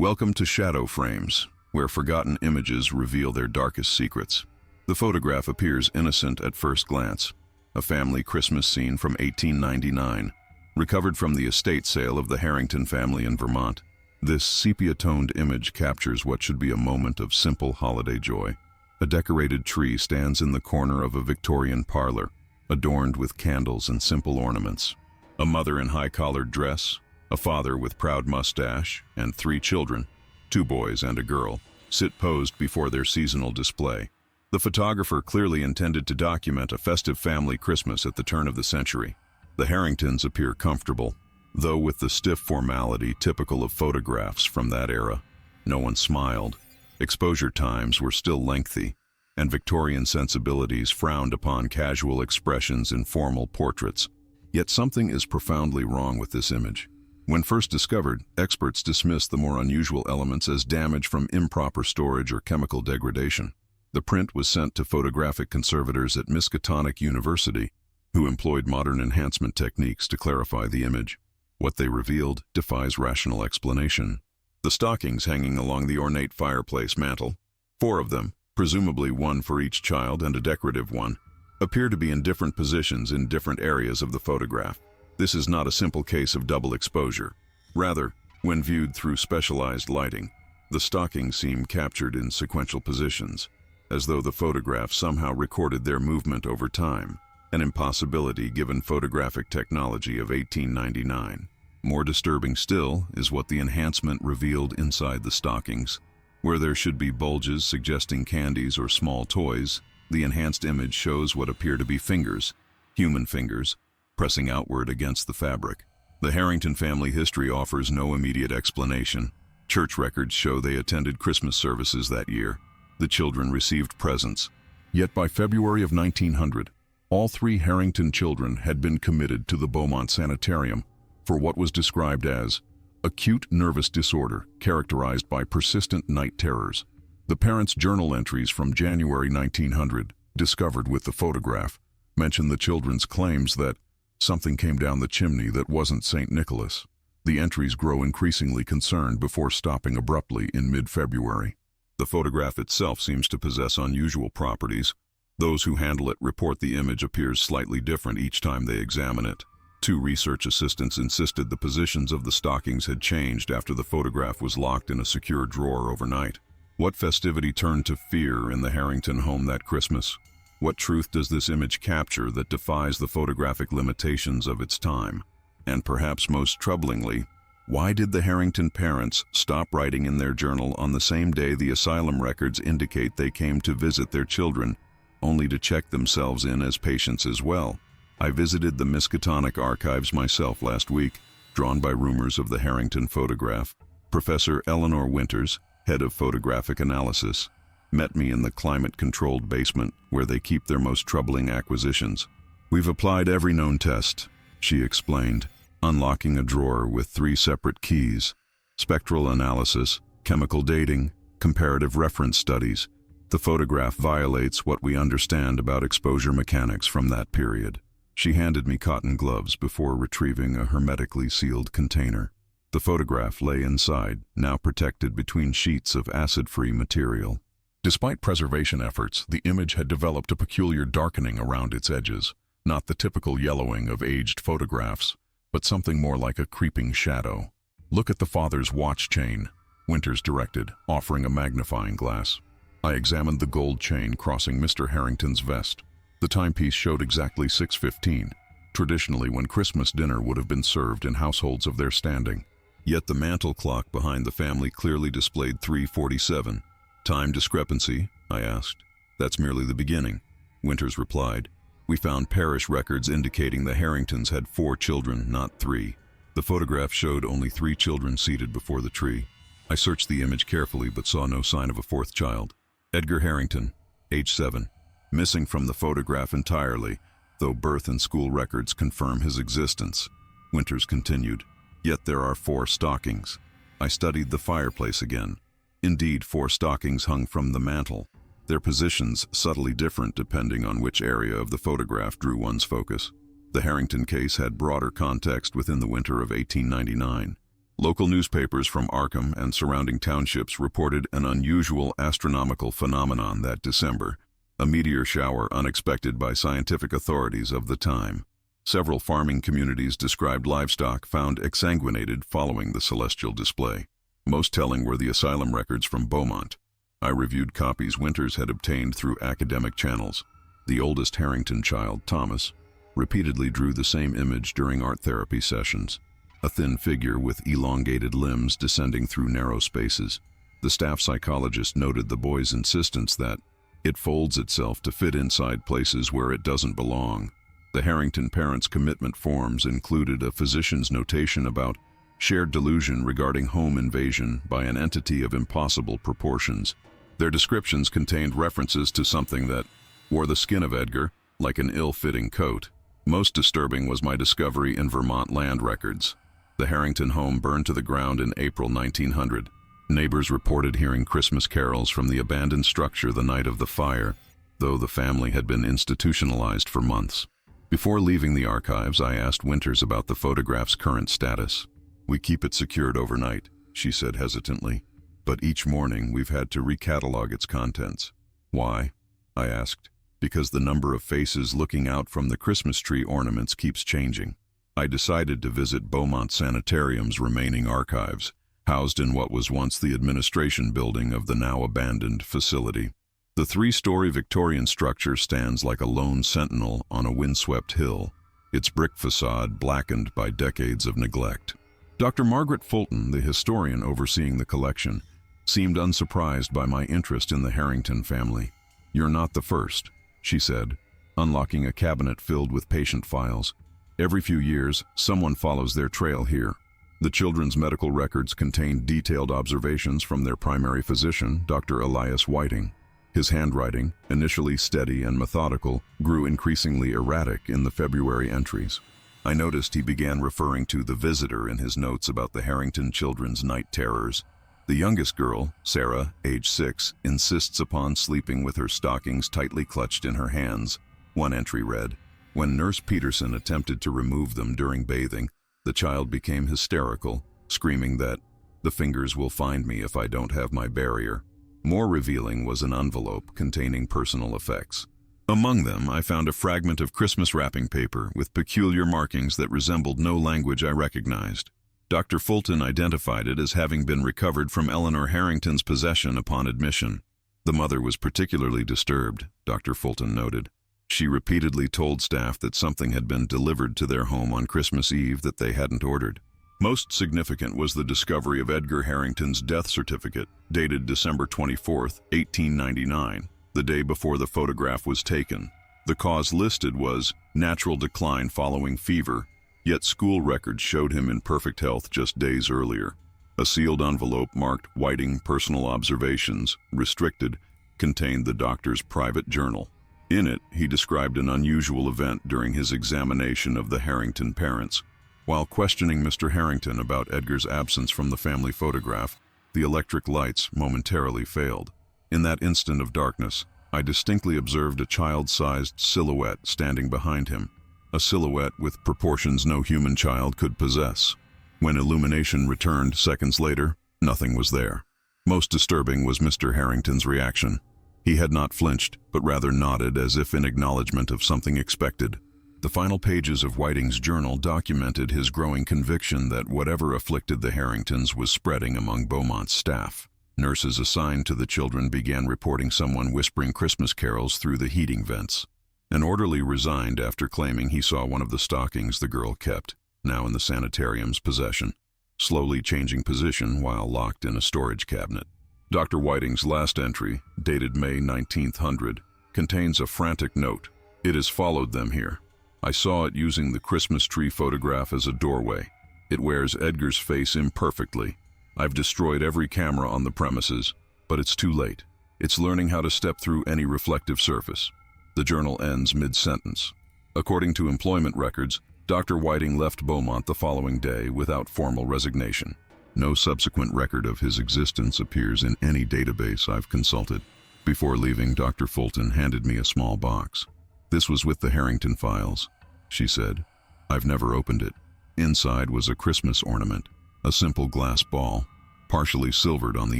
Welcome to Shadow Frames, where forgotten images reveal their darkest secrets. The photograph appears innocent at first glance. A family Christmas scene from 1899, recovered from the estate sale of the Harrington family in Vermont. This sepia-toned image captures what should be a moment of simple holiday joy. A decorated tree stands in the corner of a Victorian parlor, adorned with candles and simple ornaments. A mother in high-collared dress, a father with proud mustache, and 3 children, 2 boys and a girl, sit posed before their seasonal display. The photographer clearly intended to document a festive family Christmas at the turn of the century. The Harringtons appear comfortable, though with the stiff formality typical of photographs from that era. No one smiled. Exposure times were still lengthy, and Victorian sensibilities frowned upon casual expressions in formal portraits. Yet something is profoundly wrong with this image. When first discovered, experts dismissed the more unusual elements as damage from improper storage or chemical degradation. The print was sent to photographic conservators at Miskatonic University, who employed modern enhancement techniques to clarify the image. What they revealed defies rational explanation. The stockings hanging along the ornate fireplace mantel, 4 of them, presumably one for each child and a decorative one, appear to be in different positions in different areas of the photograph. This is not a simple case of double exposure. Rather, when viewed through specialized lighting, the stockings seem captured in sequential positions, as though the photograph somehow recorded their movement over time, an impossibility given photographic technology of 1899. More disturbing still is what the enhancement revealed inside the stockings. Where there should be bulges suggesting candies or small toys, the enhanced image shows what appear to be fingers, human fingers, pressing outward against the fabric. The Harrington family history offers no immediate explanation. Church records show they attended Christmas services that year. The children received presents. Yet by February of 1900, all 3 Harrington children had been committed to the Beaumont Sanitarium for what was described as acute nervous disorder characterized by persistent night terrors. The parents' journal entries from January 1900, discovered with the photograph, mention the children's claims that something came down the chimney that wasn't St. Nicholas. The entries grow increasingly concerned before stopping abruptly in mid-February. The photograph itself seems to possess unusual properties. Those who handle it report the image appears slightly different each time they examine it. 2 research assistants insisted the positions of the stockings had changed after the photograph was locked in a secure drawer overnight. What festivity turned to fear in the Harrington home that Christmas? What truth does this image capture that defies the photographic limitations of its time? And perhaps most troublingly, why did the Harrington parents stop writing in their journal on the same day the asylum records indicate they came to visit their children, only to check themselves in as patients as well? I visited the Miskatonic archives myself last week, drawn by rumors of the Harrington photograph. Professor Eleanor Winters, head of photographic analysis, met me in the climate-controlled basement where they keep their most troubling acquisitions. "We've applied every known test," she explained, unlocking a drawer with 3 separate keys: spectral analysis, chemical dating, comparative reference studies. The photograph violates what we understand about exposure mechanics from that period. She handed me cotton gloves before retrieving a hermetically sealed container. The photograph lay inside, now protected between sheets of acid-free material. Despite preservation efforts, the image had developed a peculiar darkening around its edges, not the typical yellowing of aged photographs, but something more like a creeping shadow. "Look at the father's watch chain," Winters directed, offering a magnifying glass. I examined the gold chain crossing Mr. Harrington's vest. The timepiece showed exactly 6:15, traditionally when Christmas dinner would have been served in households of their standing. Yet the mantel clock behind the family clearly displayed 3:47. "Time discrepancy?" I asked. "That's merely the beginning," Winters replied. "We found parish records indicating the Harringtons had 4 children, not 3. The photograph showed only 3 children seated before the tree. I searched the image carefully but saw no sign of a 4th child. Edgar Harrington, age 7. Missing from the photograph entirely, though birth and school records confirm his existence," Winters continued. "Yet there are 4 stockings." I studied the fireplace again. Indeed, 4 stockings hung from the mantel, their positions subtly different depending on which area of the photograph drew one's focus. The Harrington case had broader context within the winter of 1899. Local newspapers from Arkham and surrounding townships reported an unusual astronomical phenomenon that December, a meteor shower unexpected by scientific authorities of the time. Several farming communities described livestock found exsanguinated following the celestial display. Most telling were the asylum records from Beaumont. I reviewed copies Winters had obtained through academic channels. The oldest Harrington child, Thomas, repeatedly drew the same image during art therapy sessions. A thin figure with elongated limbs descending through narrow spaces. The staff psychologist noted the boy's insistence that it folds itself to fit inside places where it doesn't belong. The Harrington parents' commitment forms included a physician's notation about shared delusion regarding home invasion by an entity of impossible proportions. Their descriptions contained references to something that wore the skin of Edgar, like an ill-fitting coat. Most disturbing was my discovery in Vermont land records. The Harrington home burned to the ground in April 1900. Neighbors reported hearing Christmas carols from the abandoned structure the night of the fire, though the family had been institutionalized for months. Before leaving the archives, I asked Winters about the photograph's current status. "We keep it secured overnight," she said hesitantly, "but each morning we've had to recatalog its contents." "Why?" I asked. "Because the number of faces looking out from the Christmas tree ornaments keeps changing." I decided to visit Beaumont Sanitarium's remaining archives, housed in what was once the administration building of the now abandoned facility. The three-story Victorian structure stands like a lone sentinel on a windswept hill, its brick facade blackened by decades of neglect. Dr. Margaret Fulton, the historian overseeing the collection, seemed unsurprised by my interest in the Harrington family. "You're not the first," she said, unlocking a cabinet filled with patient files. "Every few years, someone follows their trail here." The children's medical records contained detailed observations from their primary physician, Dr. Elias Whiting. His handwriting, initially steady and methodical, grew increasingly erratic in the February entries. I noticed he began referring to the visitor in his notes about the Harrington children's night terrors. The youngest girl, Sarah, age 6, insists upon sleeping with her stockings tightly clutched in her hands. One entry read, "When Nurse Peterson attempted to remove them during bathing, the child became hysterical, screaming that, 'The fingers will find me if I don't have my barrier.'" More revealing was an envelope containing personal effects. Among them, I found a fragment of Christmas wrapping paper with peculiar markings that resembled no language I recognized. Dr. Fulton identified it as having been recovered from Eleanor Harrington's possession upon admission. The mother was particularly disturbed, Dr. Fulton noted. She repeatedly told staff that something had been delivered to their home on Christmas Eve that they hadn't ordered. Most significant was the discovery of Edgar Harrington's death certificate, dated December 24, 1899, the day before the photograph was taken. The cause listed was natural decline following fever, yet school records showed him in perfect health just days earlier. A sealed envelope marked Whiting Personal Observations, Restricted, contained the doctor's private journal. In it, he described an unusual event during his examination of the Harrington parents. While questioning Mr. Harrington about Edgar's absence from the family photograph, the electric lights momentarily failed. In that instant of darkness, I distinctly observed a child-sized silhouette standing behind him, a silhouette with proportions no human child could possess. When illumination returned seconds later, nothing was there. Most disturbing was Mr. Harrington's reaction. He had not flinched, but rather nodded as if in acknowledgement of something expected. The final pages of Whiting's journal documented his growing conviction that whatever afflicted the Harringtons was spreading among Beaumont's staff. Nurses assigned to the children began reporting someone whispering Christmas carols through the heating vents. An orderly resigned after claiming he saw one of the stockings the girl kept, now in the sanitarium's possession, slowly changing position while locked in a storage cabinet. Dr. Whiting's last entry, dated May 1900, contains a frantic note. "It has followed them here. I saw it using the Christmas tree photograph as a doorway. It wears Edgar's face imperfectly. I've destroyed every camera on the premises, but it's too late. It's learning how to step through any reflective surface." The journal ends mid-sentence. According to employment records, Dr. Whiting left Beaumont the following day without formal resignation. No subsequent record of his existence appears in any database I've consulted. Before leaving, Dr. Fulton handed me a small box. "This was with the Harrington files," she said. "I've never opened it." Inside was a Christmas ornament, A simple glass ball, partially silvered on the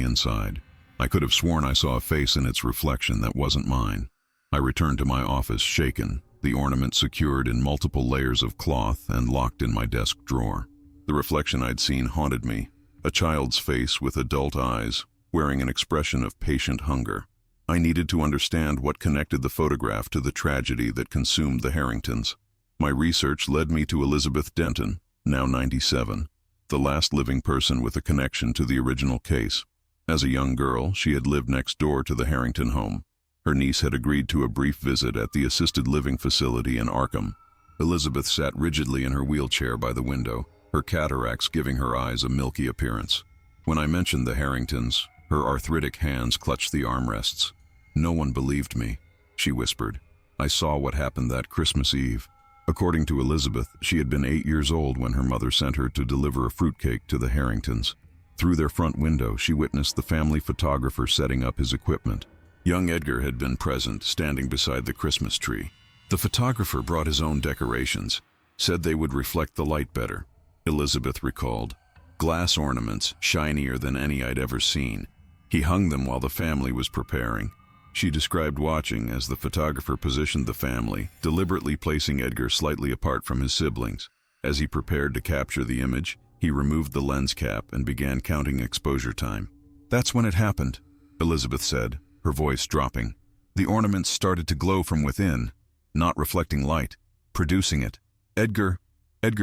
inside. I could have sworn I saw a face in its reflection that wasn't mine. I returned to my office shaken, the ornament secured in multiple layers of cloth and locked in my desk drawer. The reflection I'd seen haunted me, a child's face with adult eyes, wearing an expression of patient hunger. I needed to understand what connected the photograph to the tragedy that consumed the Harringtons. My research led me to Elizabeth Denton, now 97, the last living person with a connection to the original case. As a young girl, she had lived next door to the Harrington home. Her niece had agreed to a brief visit at the assisted living facility in Arkham. Elizabeth sat rigidly in her wheelchair by the window, her cataracts giving her eyes a milky appearance. When I mentioned the Harringtons, her arthritic hands clutched the armrests. "No one believed me," she whispered. "I saw what happened that Christmas Eve." According to Elizabeth, she had been 8 years old when her mother sent her to deliver a fruitcake to the Harringtons. Through their front window, she witnessed the family photographer setting up his equipment. Young Edgar had been present, standing beside the Christmas tree. The photographer brought his own decorations, said they would reflect the light better. Elizabeth recalled. Glass ornaments, shinier than any I'd ever seen. He hung them while the family was preparing. She described watching as the photographer positioned the family, deliberately placing Edgar slightly apart from his siblings. As he prepared to capture the image, he removed the lens cap and began counting exposure time. "That's when it happened," Elizabeth said, her voice dropping. "The ornaments started to glow from within, not reflecting light, producing it. Edgar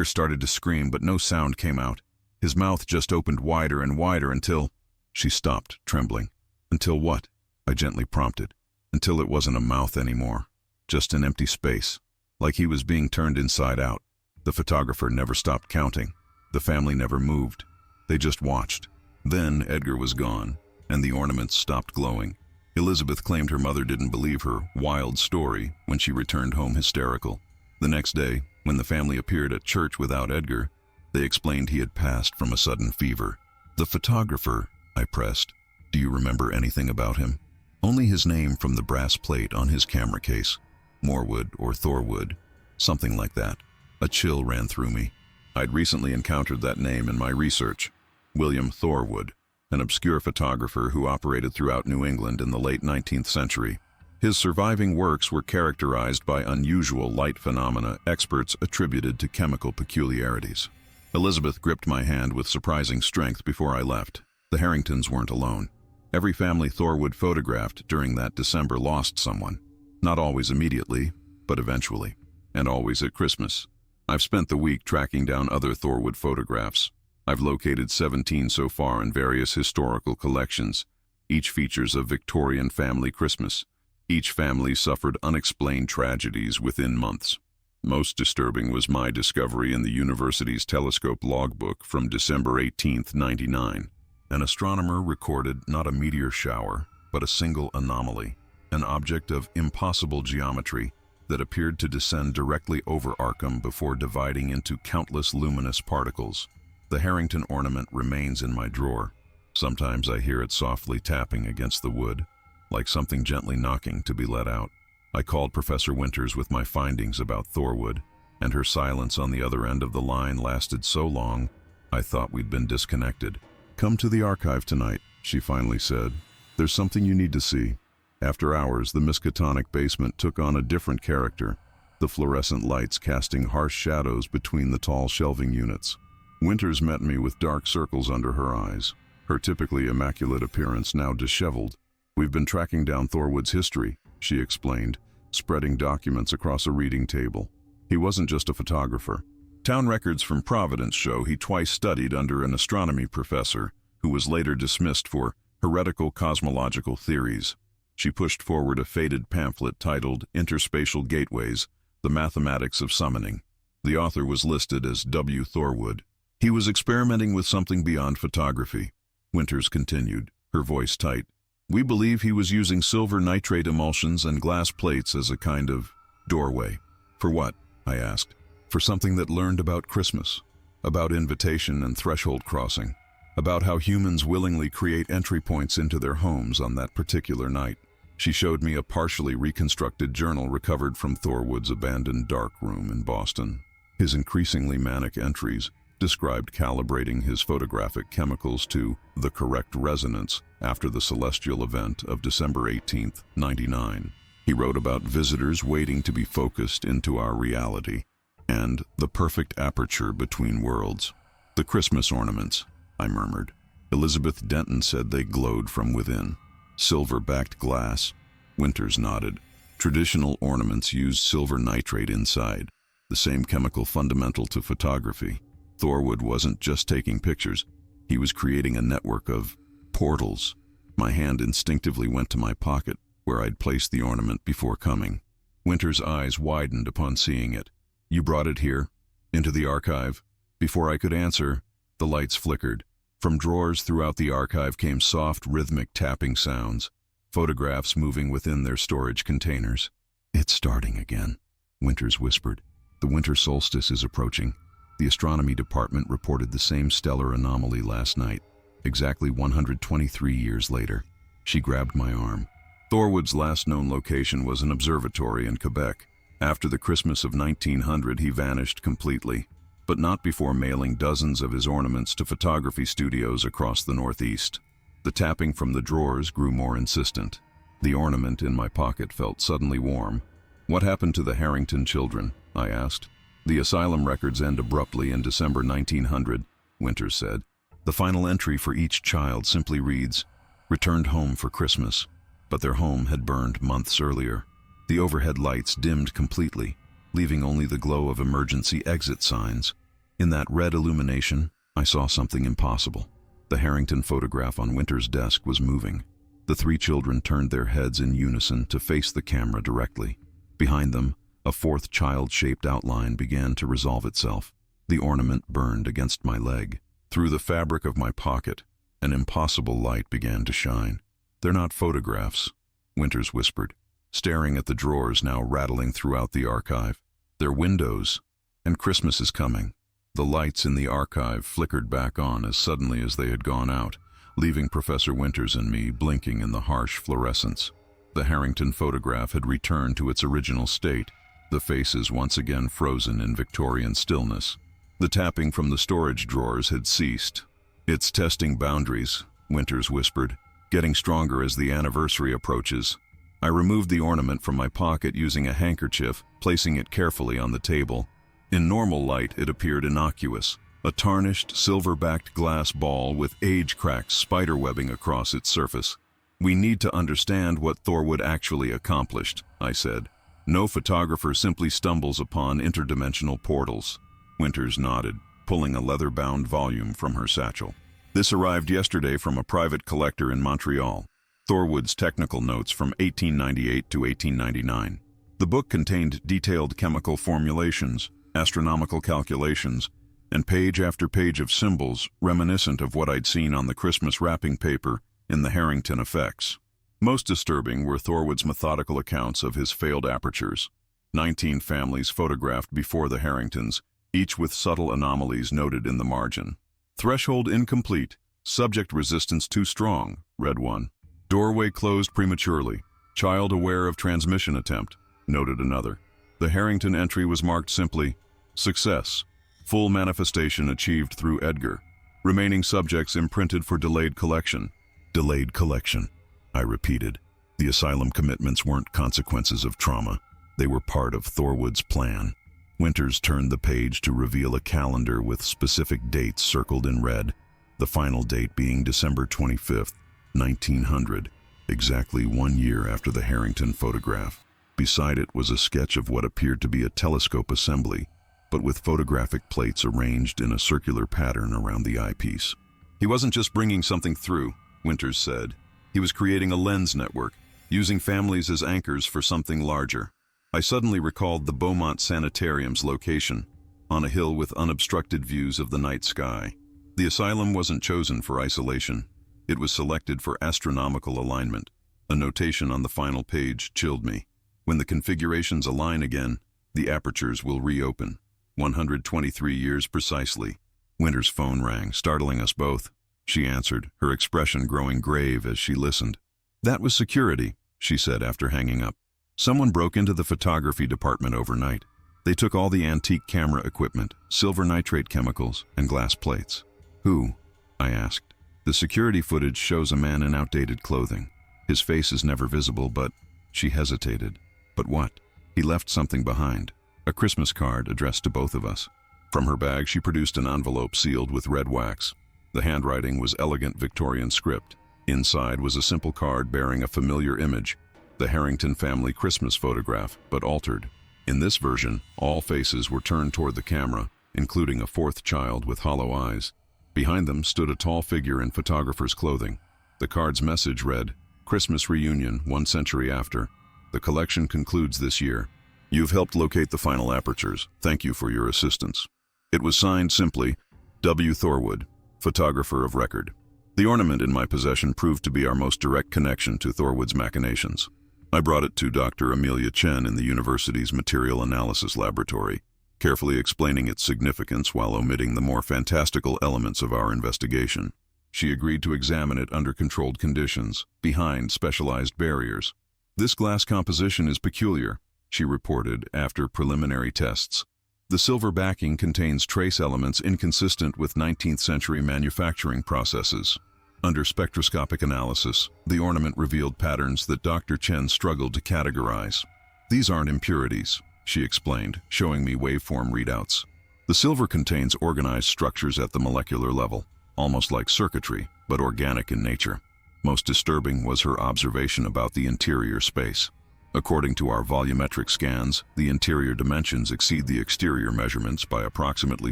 started to scream, but no sound came out. His mouth just opened wider and wider until—" She stopped, trembling. "Until what?" I gently prompted. "Until it wasn't a mouth anymore, just an empty space, like he was being turned inside out." The photographer never stopped counting. The family never moved. They just watched. Then Edgar was gone, and the ornaments stopped glowing. Elizabeth claimed her mother didn't believe her wild story when she returned home hysterical. The next day, when the family appeared at church without Edgar, they explained he had passed from a sudden fever. "The photographer," I pressed. "Do you remember anything about him?" "Only his name from the brass plate on his camera case. Morwood or Thorwood, something like that." A chill ran through me. I'd recently encountered that name in my research. William Thorwood, an obscure photographer who operated throughout New England in the late 19th century. His surviving works were characterized by unusual light phenomena experts attributed to chemical peculiarities. Elizabeth gripped my hand with surprising strength before I left. The Harringtons weren't alone. Every family Thorwood photographed during that December lost someone. Not always immediately, but eventually. And always at Christmas. I've spent the week tracking down other Thorwood photographs. I've located 17 so far in various historical collections. Each features a Victorian family Christmas. Each family suffered unexplained tragedies within months. Most disturbing was my discovery in the university's telescope logbook from December 18, 99. An astronomer recorded not a meteor shower, but a single anomaly, an object of impossible geometry that appeared to descend directly over Arkham before dividing into countless luminous particles. The Harrington ornament remains in my drawer. Sometimes I hear it softly tapping against the wood, like something gently knocking to be let out. I called Professor Winters with my findings about Thorwood, and her silence on the other end of the line lasted so long, I thought we'd been disconnected. "Come to the archive tonight," she finally said. "There's something you need to see." After hours, the Miskatonic basement took on a different character, the fluorescent lights casting harsh shadows between the tall shelving units. Winters met me with dark circles under her eyes, her typically immaculate appearance now disheveled. "We've been tracking down Thorwood's history," she explained, spreading documents across a reading table. "He wasn't just a photographer. Town records from Providence show he twice studied under an astronomy professor who was later dismissed for heretical cosmological theories." She pushed forward a faded pamphlet titled Interspatial Gateways, The Mathematics of Summoning. The author was listed as W. Thorwood. "He was experimenting with something beyond photography," Winters continued, her voice tight. "We believe he was using silver nitrate emulsions and glass plates as a kind of doorway." "For what?" I asked. "For something that learned about Christmas, about invitation and threshold crossing, about how humans willingly create entry points into their homes on that particular night." She showed me a partially reconstructed journal recovered from Thorwood's abandoned dark room in Boston. His increasingly manic entries, described calibrating his photographic chemicals to the correct resonance after the celestial event of December 18, 99. He wrote about visitors waiting to be focused into our reality and the perfect aperture between worlds. The Christmas ornaments, I murmured. Elizabeth Denton said they glowed from within. Silver-backed glass. Winters nodded. Traditional ornaments used silver nitrate inside, the same chemical fundamental to photography. Thorwood wasn't just taking pictures, he was creating a network of portals. My hand instinctively went to my pocket, where I'd placed the ornament before coming. Winter's eyes widened upon seeing it. "You brought it here? Into the archive?" Before I could answer, the lights flickered. From drawers throughout the archive came soft, rhythmic tapping sounds, photographs moving within their storage containers. "It's starting again," Winters whispered. "The winter solstice is approaching. The astronomy department reported the same stellar anomaly last night, exactly 123 years later." She grabbed my arm. Thorwood's last known location was an observatory in Quebec. After the Christmas of 1900, he vanished completely, but not before mailing dozens of his ornaments to photography studios across the Northeast. The tapping from the drawers grew more insistent. The ornament in my pocket felt suddenly warm. "What happened to the Harrington children?" I asked. "The asylum records end abruptly in December 1900, Winters said. "The final entry for each child simply reads, 'Returned home for Christmas,' but their home had burned months earlier." The overhead lights dimmed completely, leaving only the glow of emergency exit signs. In that red illumination, I saw something impossible. The Harrington photograph on Winter's desk was moving. The three children turned their heads in unison to face the camera directly. Behind them, a fourth child-shaped outline began to resolve itself. The ornament burned against my leg. Through the fabric of my pocket, an impossible light began to shine. "They're not photographs," Winters whispered, staring at the drawers now rattling throughout the archive. "They're windows, and Christmas is coming." The lights in the archive flickered back on as suddenly as they had gone out, leaving Professor Winters and me blinking in the harsh fluorescence. The Harrington photograph had returned to its original state, the faces once again frozen in Victorian stillness. The tapping from the storage drawers had ceased. "It's testing boundaries," Winters whispered, "getting stronger as the anniversary approaches." I removed the ornament from my pocket using a handkerchief, placing it carefully on the table. In normal light, it appeared innocuous, a tarnished, silver-backed glass ball with age-cracked spiderwebbing across its surface. "We need to understand what Thorwood actually accomplished," I said. "No photographer simply stumbles upon interdimensional portals." Winters nodded, pulling a leather-bound volume from her satchel. "This arrived yesterday from a private collector in Montreal. Thorwood's technical notes from 1898 to 1899. The book contained detailed chemical formulations, astronomical calculations, and page after page of symbols reminiscent of what I'd seen on the Christmas wrapping paper in the Harrington effects. Most disturbing were Thorwood's methodical accounts of his failed apertures. 19 families photographed before the Harringtons, each with subtle anomalies noted in the margin. "Threshold incomplete, subject resistance too strong," read one. "Doorway closed prematurely, child aware of transmission attempt," noted another. The Harrington entry was marked simply, "Success, full manifestation achieved through Edgar. Remaining subjects imprinted for delayed collection." "Delayed collection," I repeated. The asylum commitments weren't consequences of trauma. They were part of Thorwood's plan. Winters turned the page to reveal a calendar with specific dates circled in red, the final date being December 25th, 1900, exactly 1 year after the Harrington photograph. Beside it was a sketch of what appeared to be a telescope assembly, but with photographic plates arranged in a circular pattern around the eyepiece. "He wasn't just bringing something through," Winters said. "He was creating a lens network, using families as anchors for something larger." I suddenly recalled the Beaumont Sanitarium's location, on a hill with unobstructed views of the night sky. The asylum wasn't chosen for isolation. It was selected for astronomical alignment. A notation on the final page chilled me. "When the configurations align again, the apertures will reopen. 123 years precisely." Winter's phone rang, startling us both. She answered, her expression growing grave as she listened. "That was security," she said after hanging up. "Someone broke into the photography department overnight. They took all the antique camera equipment, silver nitrate chemicals, and glass plates. Who? I asked. The security footage shows a man in outdated clothing. His face is never visible, but... She hesitated. But what? He left something behind. A Christmas card addressed to both of us. From her bag, she produced an envelope sealed with red wax. The handwriting was elegant Victorian script. Inside was a simple card bearing a familiar image, the Harrington family Christmas photograph, but altered. In this version, all faces were turned toward the camera, including a fourth child with hollow eyes. Behind them stood a tall figure in photographer's clothing. The card's message read, "Christmas reunion, 1 century after. The collection concludes this year. You've helped locate the final apertures. Thank you for your assistance." It was signed simply, W. Thorwood, photographer of record. The ornament in my possession proved to be our most direct connection to Thorwood's machinations. I brought it to Dr. Amelia Chen in the university's material analysis laboratory, carefully explaining its significance while omitting the more fantastical elements of our investigation. She agreed to examine it under controlled conditions, behind specialized barriers. "This glass composition is peculiar," she reported after preliminary tests. "The silver backing contains trace elements inconsistent with 19th century manufacturing processes." Under spectroscopic analysis, the ornament revealed patterns that Dr. Chen struggled to categorize. "These aren't impurities," she explained, showing me waveform readouts. "The silver contains organized structures at the molecular level, almost like circuitry, but organic in nature." Most disturbing was her observation about the interior space. According to our volumetric scans, the interior dimensions exceed the exterior measurements by approximately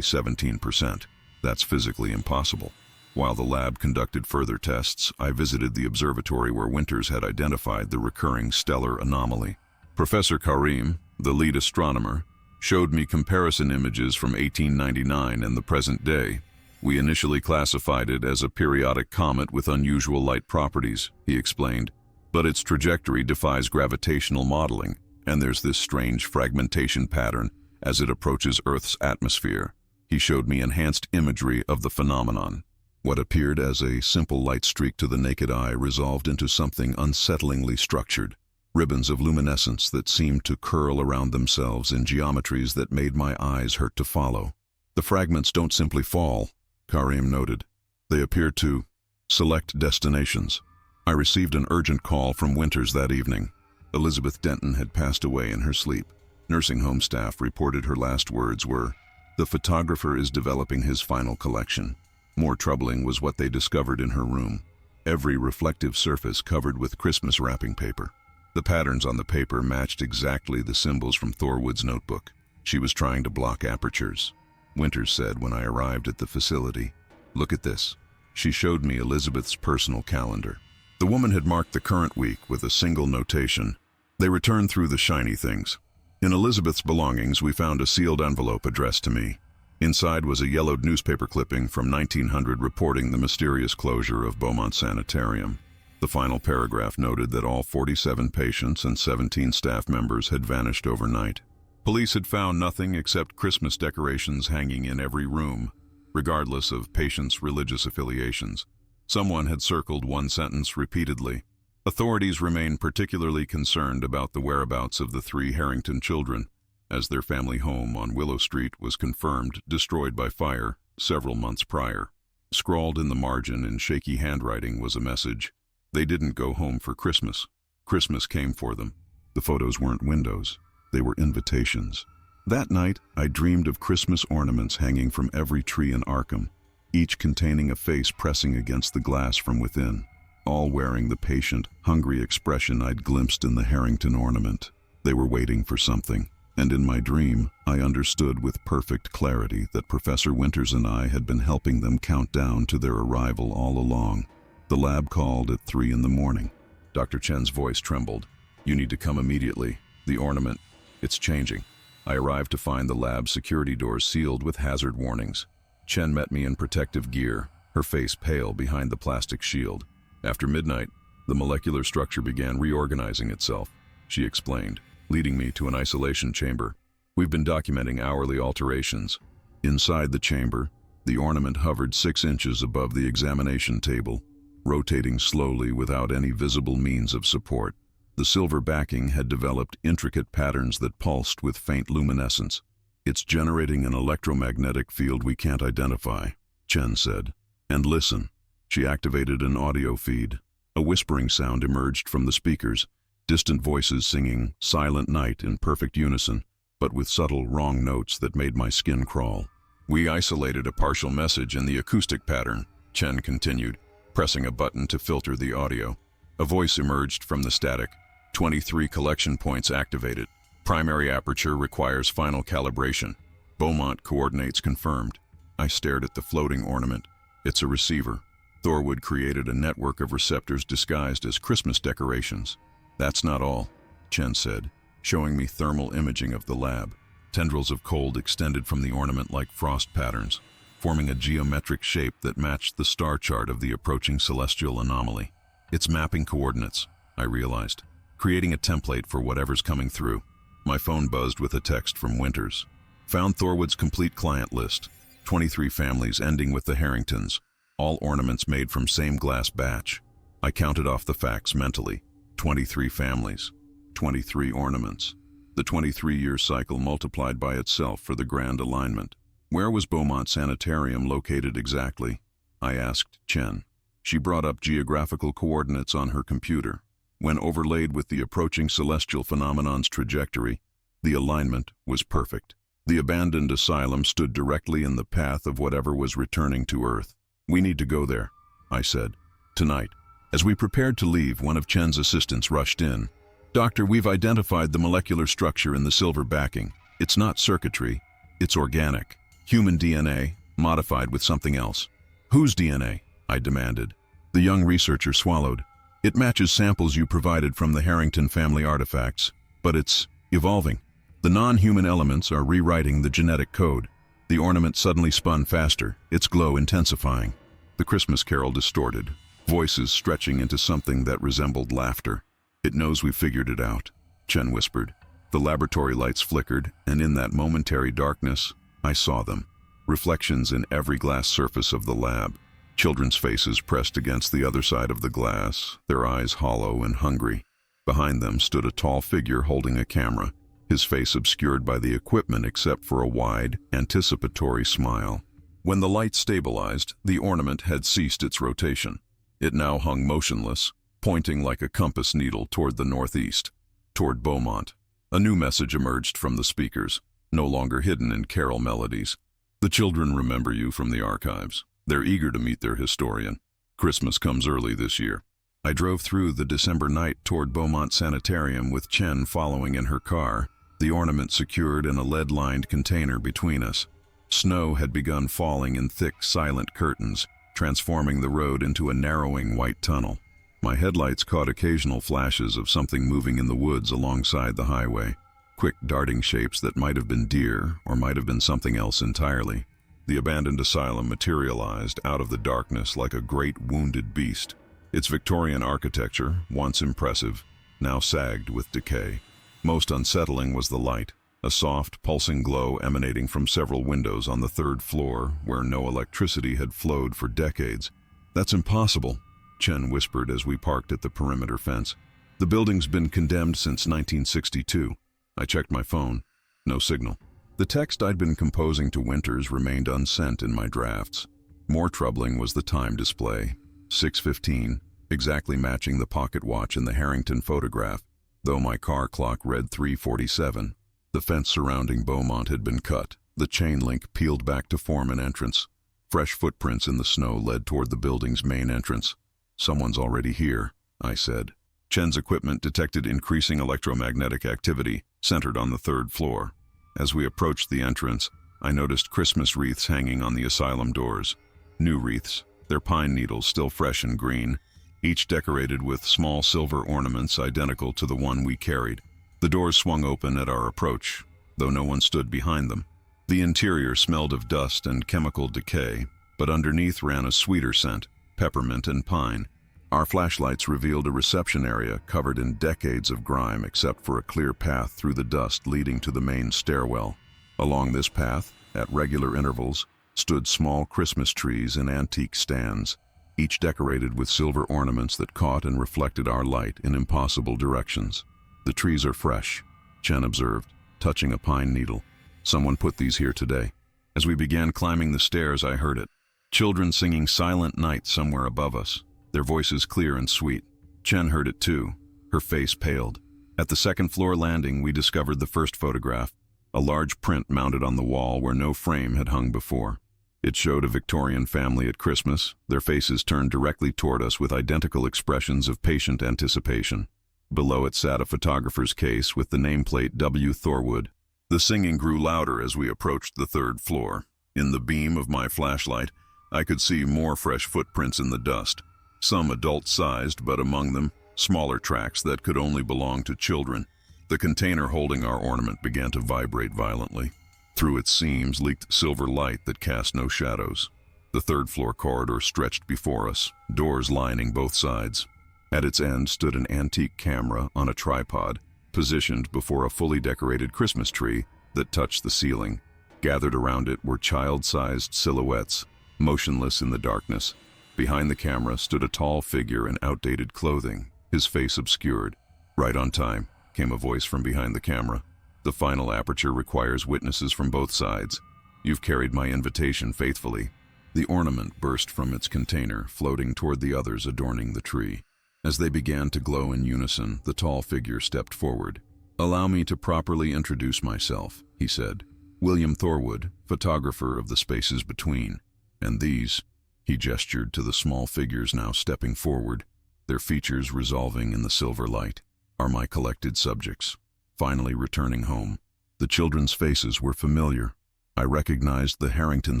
17%. That's physically impossible. While the lab conducted further tests, I visited the observatory where Winters had identified the recurring stellar anomaly. Professor Karim, the lead astronomer, showed me comparison images from 1899 and the present day. "We initially classified it as a periodic comet with unusual light properties," he explained, "but its trajectory defies gravitational modeling, and there's this strange fragmentation pattern as it approaches Earth's atmosphere." He showed me enhanced imagery of the phenomenon. What appeared as a simple light streak to the naked eye resolved into something unsettlingly structured. Ribbons of luminescence that seemed to curl around themselves in geometries that made my eyes hurt to follow. "The fragments don't simply fall," Karim noted. "They appear to select destinations." I received an urgent call from Winters that evening. Elizabeth Denton had passed away in her sleep. Nursing home staff reported her last words were, "The photographer is developing his final collection." More troubling was what they discovered in her room. Every reflective surface covered with Christmas wrapping paper. The patterns on the paper matched exactly the symbols from Thorwood's notebook. She was trying to block apertures. Winters said when I arrived at the facility, "Look at this." She showed me Elizabeth's personal calendar. The woman had marked the current week with a single notation. They returned through the shiny things. In Elizabeth's belongings, we found a sealed envelope addressed to me. Inside was a yellowed newspaper clipping from 1900 reporting the mysterious closure of Beaumont Sanitarium. The final paragraph noted that all 47 patients and 17 staff members had vanished overnight. Police had found nothing except Christmas decorations hanging in every room, regardless of patients' religious affiliations. Someone had circled one sentence repeatedly. Authorities remain particularly concerned about the whereabouts of the 3 Harrington children, as their family home on Willow Street was confirmed destroyed by fire several months prior. Scrawled in the margin in shaky handwriting was a message. They didn't go home for Christmas. Christmas came for them. The photos weren't windows. They were invitations. That night, I dreamed of Christmas ornaments hanging from every tree in Arkham, each containing a face pressing against the glass from within, all wearing the patient, hungry expression I'd glimpsed in the Harrington ornament. They were waiting for something. And in my dream, I understood with perfect clarity that Professor Winters and I had been helping them count down to their arrival all along. The lab called at 3 in the morning. Dr. Chen's voice trembled. "You need to come immediately. The ornament, it's changing." I arrived to find the lab security doors sealed with hazard warnings. Chen met me in protective gear, her face pale behind the plastic shield. After midnight, the molecular structure began reorganizing itself, she explained, leading me to an isolation chamber. "We've been documenting hourly alterations." Inside the chamber, the ornament hovered 6 inches above the examination table, rotating slowly without any visible means of support. The silver backing had developed intricate patterns that pulsed with faint luminescence. "It's generating an electromagnetic field we can't identify," Chen said. "And listen." She activated an audio feed. A whispering sound emerged from the speakers, distant voices singing Silent Night in perfect unison, but with subtle, wrong notes that made my skin crawl. "We isolated a partial message in the acoustic pattern," Chen continued, pressing a button to filter the audio. A voice emerged from the static. 23 collection points activated. Primary aperture requires final calibration. Beaumont coordinates confirmed. I stared at the floating ornament. It's a receiver. Thorwood created a network of receptors disguised as Christmas decorations. "That's not all," Chen said, showing me thermal imaging of the lab. Tendrils of cold extended from the ornament like frost patterns, forming a geometric shape that matched the star chart of the approaching celestial anomaly. "It's mapping coordinates," I realized, creating a template for whatever's coming through. My phone buzzed with a text from Winters. "Found Thorwood's complete client list. 23 families ending with the Harringtons. All ornaments made from same glass batch." I counted off the facts mentally. 23 families. 23 ornaments. The 23-year cycle multiplied by itself for the grand alignment. "Where was Beaumont Sanitarium located exactly?" I asked Chen. She brought up geographical coordinates on her computer. When overlaid with the approaching celestial phenomenon's trajectory, the alignment was perfect. The abandoned asylum stood directly in the path of whatever was returning to Earth. "We need to go there," I said. "Tonight." As we prepared to leave, one of Chen's assistants rushed in. "Doctor, we've identified the molecular structure in the silver backing. It's not circuitry, it's organic. Human DNA, modified with something else." "Whose DNA?" I demanded. The young researcher swallowed. "It matches samples you provided from the Harrington family artifacts, but it's evolving. The non-human elements are rewriting the genetic code." The ornament suddenly spun faster, its glow intensifying. The Christmas carol distorted, voices stretching into something that resembled laughter. "It knows we figured it out," Chen whispered. The laboratory lights flickered, and in that momentary darkness, I saw them. Reflections in every glass surface of the lab. Children's faces pressed against the other side of the glass, their eyes hollow and hungry. Behind them stood a tall figure holding a camera, his face obscured by the equipment except for a wide, anticipatory smile. When the light stabilized, the ornament had ceased its rotation. It now hung motionless, pointing like a compass needle toward the northeast, toward Beaumont. A new message emerged from the speakers, no longer hidden in carol melodies. "The children remember you from the archives. They're eager to meet their historian. Christmas comes early this year." I drove through the December night toward Beaumont Sanitarium with Chen following in her car, the ornament secured in a lead-lined container between us. Snow had begun falling in thick, silent curtains, transforming the road into a narrowing white tunnel. My headlights caught occasional flashes of something moving in the woods alongside the highway, quick darting shapes that might have been deer or might have been something else entirely. The abandoned asylum materialized out of the darkness like a great wounded beast. Its Victorian architecture, once impressive, now sagged with decay. Most unsettling was the light, a soft, pulsing glow emanating from several windows on the third floor where no electricity had flowed for decades. "That's impossible," Chen whispered as we parked at the perimeter fence. "The building's been condemned since 1962. I checked my phone. No signal. The text I'd been composing to Winters remained unsent in my drafts. More troubling was the time display. 6:15, exactly matching the pocket watch in the Harrington photograph, though my car clock read 3:47. The fence surrounding Beaumont had been cut, the chain link peeled back to form an entrance. Fresh footprints in the snow led toward the building's main entrance. "Someone's already here," I said. Chen's equipment detected increasing electromagnetic activity, centered on the third floor. As we approached the entrance, I noticed Christmas wreaths hanging on the asylum doors. New wreaths, their pine needles still fresh and green, each decorated with small silver ornaments identical to the one we carried. The doors swung open at our approach, though no one stood behind them. The interior smelled of dust and chemical decay, but underneath ran a sweeter scent, peppermint and pine. Our flashlights revealed a reception area covered in decades of grime except for a clear path through the dust leading to the main stairwell. Along this path, at regular intervals, stood small Christmas trees in antique stands. each decorated with silver ornaments that caught and reflected our light in impossible directions. "The trees are fresh," Chen observed, touching a pine needle. "Someone put these here today." As we began climbing the stairs, I heard it. Children singing Silent Night somewhere above us, their voices clear and sweet. Chen heard it too. Her face paled. At the second-floor landing, we discovered the first photograph, a large print mounted on the wall where no frame had hung before. It showed a Victorian family at Christmas, their faces turned directly toward us with identical expressions of patient anticipation. Below it sat a photographer's case with the nameplate W. Thorwood. The singing grew louder as we approached the third floor. In the beam of my flashlight, I could see more fresh footprints in the dust, some adult-sized, but among them, smaller tracks that could only belong to children. The container holding our ornament began to vibrate violently. Through its seams leaked silver light that cast no shadows. The third-floor corridor stretched before us, doors lining both sides. At its end stood an antique camera on a tripod, positioned before a fully decorated Christmas tree that touched the ceiling. Gathered around it were child-sized silhouettes, motionless in the darkness. Behind the camera stood a tall figure in outdated clothing, his face obscured. "Right on time," came a voice from behind the camera. "The final aperture requires witnesses from both sides. You've carried my invitation faithfully." The ornament burst from its container, floating toward the others adorning the tree. As they began to glow in unison, the tall figure stepped forward. "Allow me to properly introduce myself," he said. "William Thorwood, photographer of the spaces between. And these," he gestured to the small figures now stepping forward, their features resolving in the silver light, "are my collected subjects, finally returning home." The children's faces were familiar. I recognized the Harrington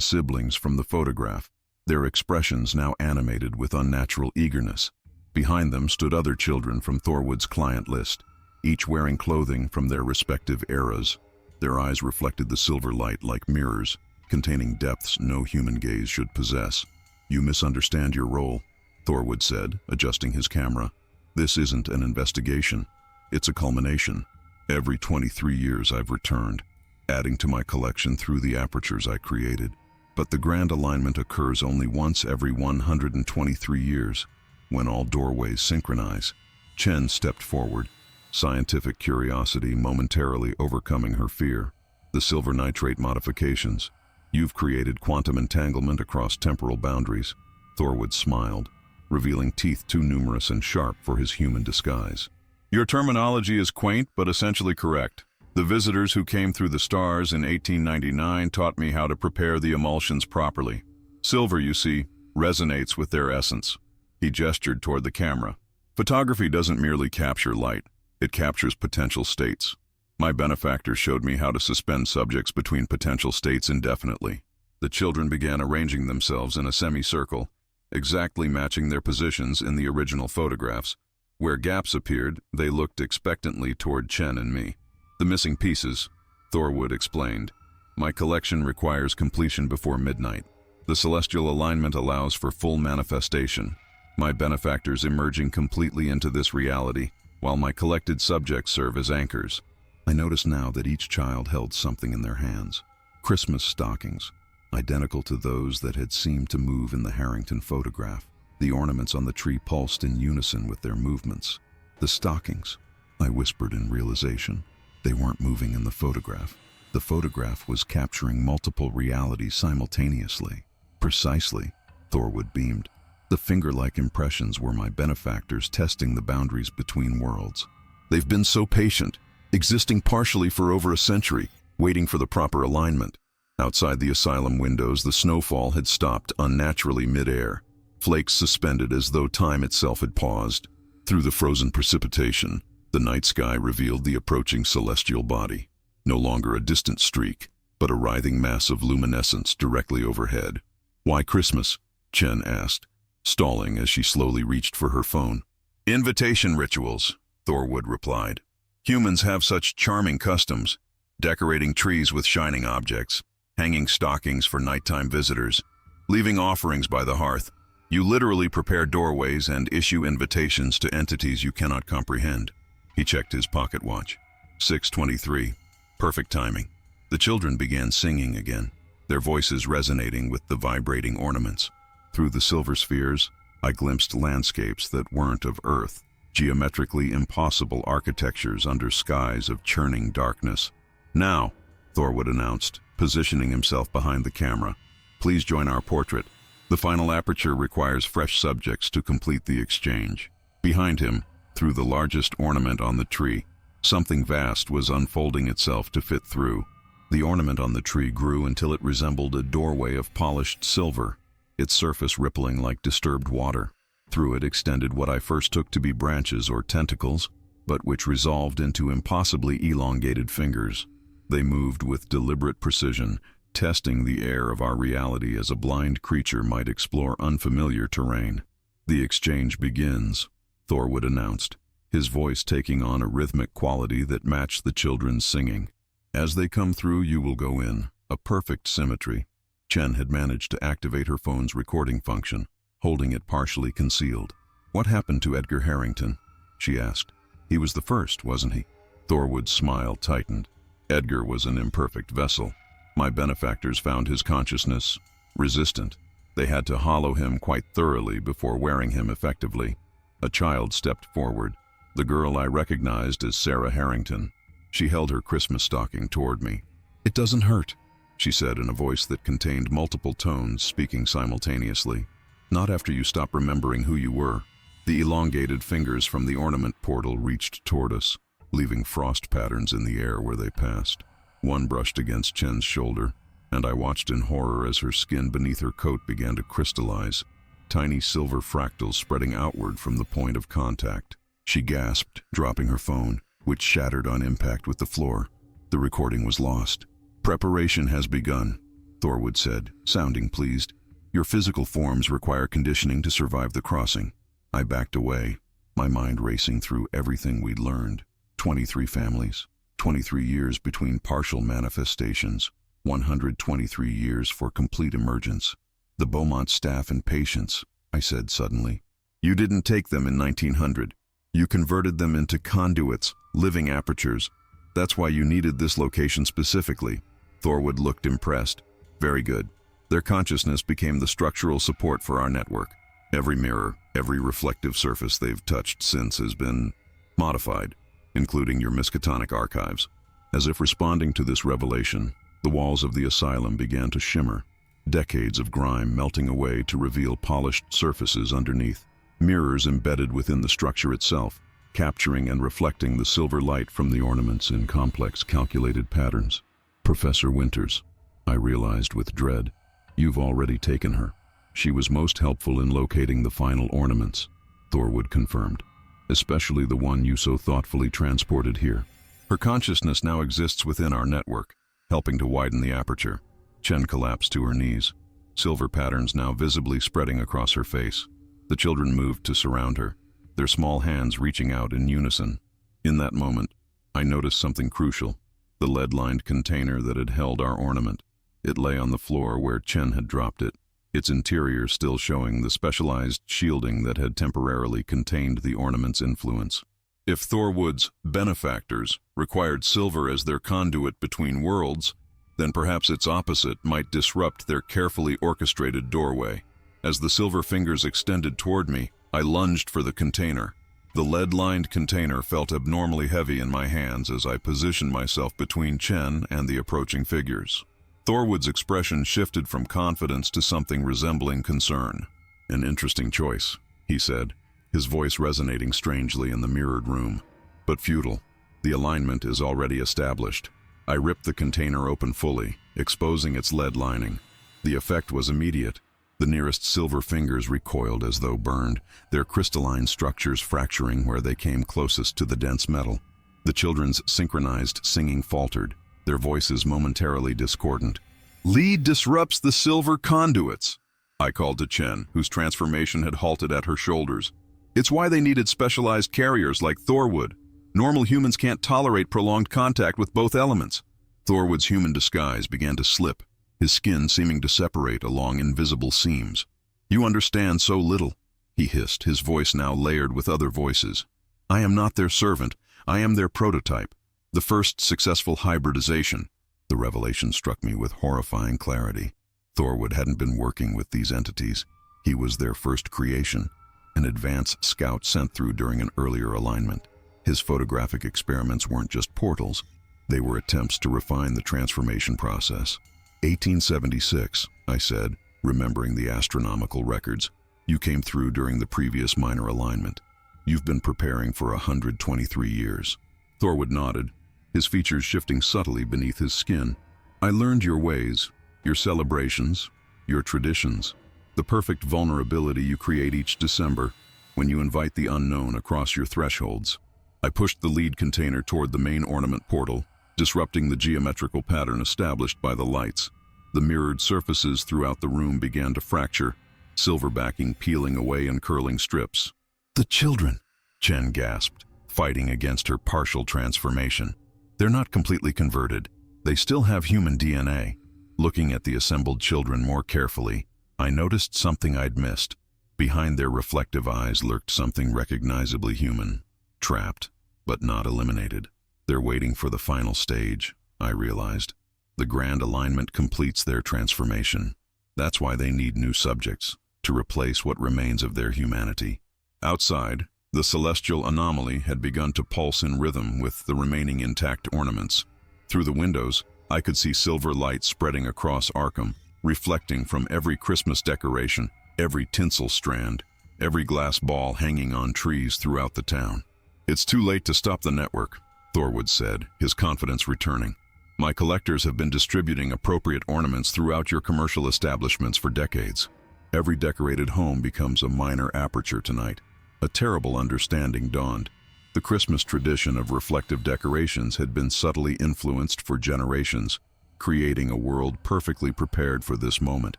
siblings from the photograph, their expressions now animated with unnatural eagerness. Behind them stood other children from Thorwood's client list, each wearing clothing from their respective eras. Their eyes reflected the silver light like mirrors, containing depths no human gaze should possess. "You misunderstand your role," Thorwood said, adjusting his camera. "This isn't an investigation. It's a culmination. Every 23 years I've returned, adding to my collection through the apertures I created. But the grand alignment occurs only once every 123 years, when all doorways synchronize." Chen stepped forward, scientific curiosity momentarily overcoming her fear. "The silver nitrate modifications. You've created quantum entanglement across temporal boundaries." Thorwood smiled, revealing teeth too numerous and sharp for his human disguise. "Your terminology is quaint but essentially correct. The visitors who came through the stars in 1899 taught me how to prepare the emulsions properly. Silver, you see, resonates with their essence." He gestured toward the camera. "Photography doesn't merely capture light, it captures potential states. My benefactor showed me how to suspend subjects between potential states indefinitely." The children began arranging themselves in a semicircle, exactly matching their positions in the original photographs. Where gaps appeared, they looked expectantly toward Chen and me. "The missing pieces," Thorwood explained. "My collection requires completion before midnight. The celestial alignment allows for full manifestation. My benefactors emerging completely into this reality, while my collected subjects serve as anchors." I noticed now that each child held something in their hands. Christmas stockings, identical to those that had seemed to move in the Harrington photograph. The ornaments on the tree pulsed in unison with their movements. "The stockings," I whispered in realization. They weren't moving in the photograph. The photograph was capturing multiple realities simultaneously. "Precisely," Thorwood beamed. "The finger-like impressions were my benefactors testing the boundaries between worlds. They've been so patient, existing partially for over a century, waiting for the proper alignment." Outside the asylum windows, the snowfall had stopped unnaturally mid-air, flakes suspended as though time itself had paused. Through the frozen precipitation, the night sky revealed the approaching celestial body, no longer a distant streak, but a writhing mass of luminescence directly overhead. "Why Christmas?" Chen asked, stalling as she slowly reached for her phone. "Invitation rituals," Thorwood replied. "Humans have such charming customs, decorating trees with shining objects, hanging stockings for nighttime visitors, leaving offerings by the hearth. You literally prepare doorways and issue invitations to entities you cannot comprehend." He checked his pocket watch. 6:23. Perfect timing. The children began singing again, their voices resonating with the vibrating ornaments. Through the silver spheres, I glimpsed landscapes that weren't of Earth, geometrically impossible architectures under skies of churning darkness. "Now," Thorwood announced, positioning himself behind the camera. "Please join our portrait. The final aperture requires fresh subjects to complete the exchange." Behind him, through the largest ornament on the tree, something vast was unfolding itself to fit through. The ornament on the tree grew until it resembled a doorway of polished silver, its surface rippling like disturbed water. Through it extended what I first took to be branches or tentacles, but which resolved into impossibly elongated fingers. They moved with deliberate precision, testing the air of our reality as a blind creature might explore unfamiliar terrain. "The exchange begins," Thorwood announced, his voice taking on a rhythmic quality that matched the children's singing. "As they come through, you will go in. A perfect symmetry." Chen had managed to activate her phone's recording function, holding it partially concealed. "What happened to Edgar Harrington?" she asked. "He was the first, wasn't he?" Thorwood's smile tightened. "Edgar was an imperfect vessel. My benefactors found his consciousness resistant. They had to hollow him quite thoroughly before wearing him effectively." A child stepped forward, the girl I recognized as Sarah Harrington. She held her Christmas stocking toward me. "It doesn't hurt," she said in a voice that contained multiple tones speaking simultaneously. "Not after you stop remembering who you were." The elongated fingers from the ornament portal reached toward us, leaving frost patterns in the air where they passed. One brushed against Chen's shoulder, and I watched in horror as her skin beneath her coat began to crystallize, tiny silver fractals spreading outward from the point of contact. She gasped, dropping her phone, which shattered on impact with the floor. The recording was lost. "Preparation has begun," Thorwood said, sounding pleased. "Your physical forms require conditioning to survive the crossing." I backed away, my mind racing through everything we'd learned. 23 families, 23 years between partial manifestations, 123 years for complete emergence. "The Beaumont staff and patients," I said suddenly. "You didn't take them in 1900. You converted them into conduits, living apertures. That's why you needed this location specifically." Thorwood looked impressed. "Very good. Their consciousness became the structural support for our network. Every mirror, every reflective surface they've touched since has been modified, including your Miskatonic archives." As if responding to this revelation, the walls of the asylum began to shimmer, decades of grime melting away to reveal polished surfaces underneath, mirrors embedded within the structure itself, capturing and reflecting the silver light from the ornaments in complex calculated patterns. "Professor Winters," I realized with dread. "You've already taken her." "She was most helpful in locating the final ornaments," Thorwood confirmed, "especially the one you so thoughtfully transported here. Her consciousness now exists within our network, helping to widen the aperture." Chen collapsed to her knees, silver patterns now visibly spreading across her face. The children moved to surround her, their small hands reaching out in unison. In that moment, I noticed something crucial: the lead-lined container that had held our ornament. It lay on the floor where Chen had dropped it, its interior still showing the specialized shielding that had temporarily contained the ornament's influence. If Thorwood's benefactors required silver as their conduit between worlds, then perhaps its opposite might disrupt their carefully orchestrated doorway. As the silver fingers extended toward me, I lunged for the container. The lead-lined container felt abnormally heavy in my hands as I positioned myself between Chen and the approaching figures. Thorwood's expression shifted from confidence to something resembling concern. "An interesting choice," he said, his voice resonating strangely in the mirrored room. "But futile. The alignment is already established." I ripped the container open fully, exposing its lead lining. The effect was immediate. The nearest silver fingers recoiled as though burned, their crystalline structures fracturing where they came closest to the dense metal. The children's synchronized singing faltered, their voices momentarily discordant. "Lead disrupts the silver conduits," I called to Chen, whose transformation had halted at her shoulders. "It's why they needed specialized carriers like Thorwood. Normal humans can't tolerate prolonged contact with both elements." Thorwood's human disguise began to slip, his skin seeming to separate along invisible seams. "You understand so little," he hissed, his voice now layered with other voices. "I am not their servant. I am their prototype. The first successful hybridization." The revelation struck me with horrifying clarity. Thorwood hadn't been working with these entities. He was their first creation, an advance scout sent through during an earlier alignment. His photographic experiments weren't just portals, they were attempts to refine the transformation process. 1876, I said, remembering the astronomical records. You came through during the previous minor alignment. You've been preparing for 123 years. Thorwood nodded, his features shifting subtly beneath his skin. I learned your ways, your celebrations, your traditions, the perfect vulnerability you create each December when you invite the unknown across your thresholds. I pushed the lead container toward the main ornament portal, disrupting the geometrical pattern established by the lights. The mirrored surfaces throughout the room began to fracture, silver backing peeling away in curling strips. The children, Chen gasped, fighting against her partial transformation. They're not completely converted. They still have human DNA. Looking at the assembled children more carefully, I noticed something I'd missed. Behind their reflective eyes lurked something recognizably human. Trapped, but not eliminated. They're waiting for the final stage, I realized. The grand alignment completes their transformation. That's why they need new subjects, to replace what remains of their humanity. Outside, the celestial anomaly had begun to pulse in rhythm with the remaining intact ornaments. Through the windows, I could see silver light spreading across Arkham, reflecting from every Christmas decoration, every tinsel strand, every glass ball hanging on trees throughout the town. It's too late to stop the network, Thorwood said, his confidence returning. My collectors have been distributing appropriate ornaments throughout your commercial establishments for decades. Every decorated home becomes a minor aperture tonight. A terrible understanding dawned. The Christmas tradition of reflective decorations had been subtly influenced for generations, creating a world perfectly prepared for this moment.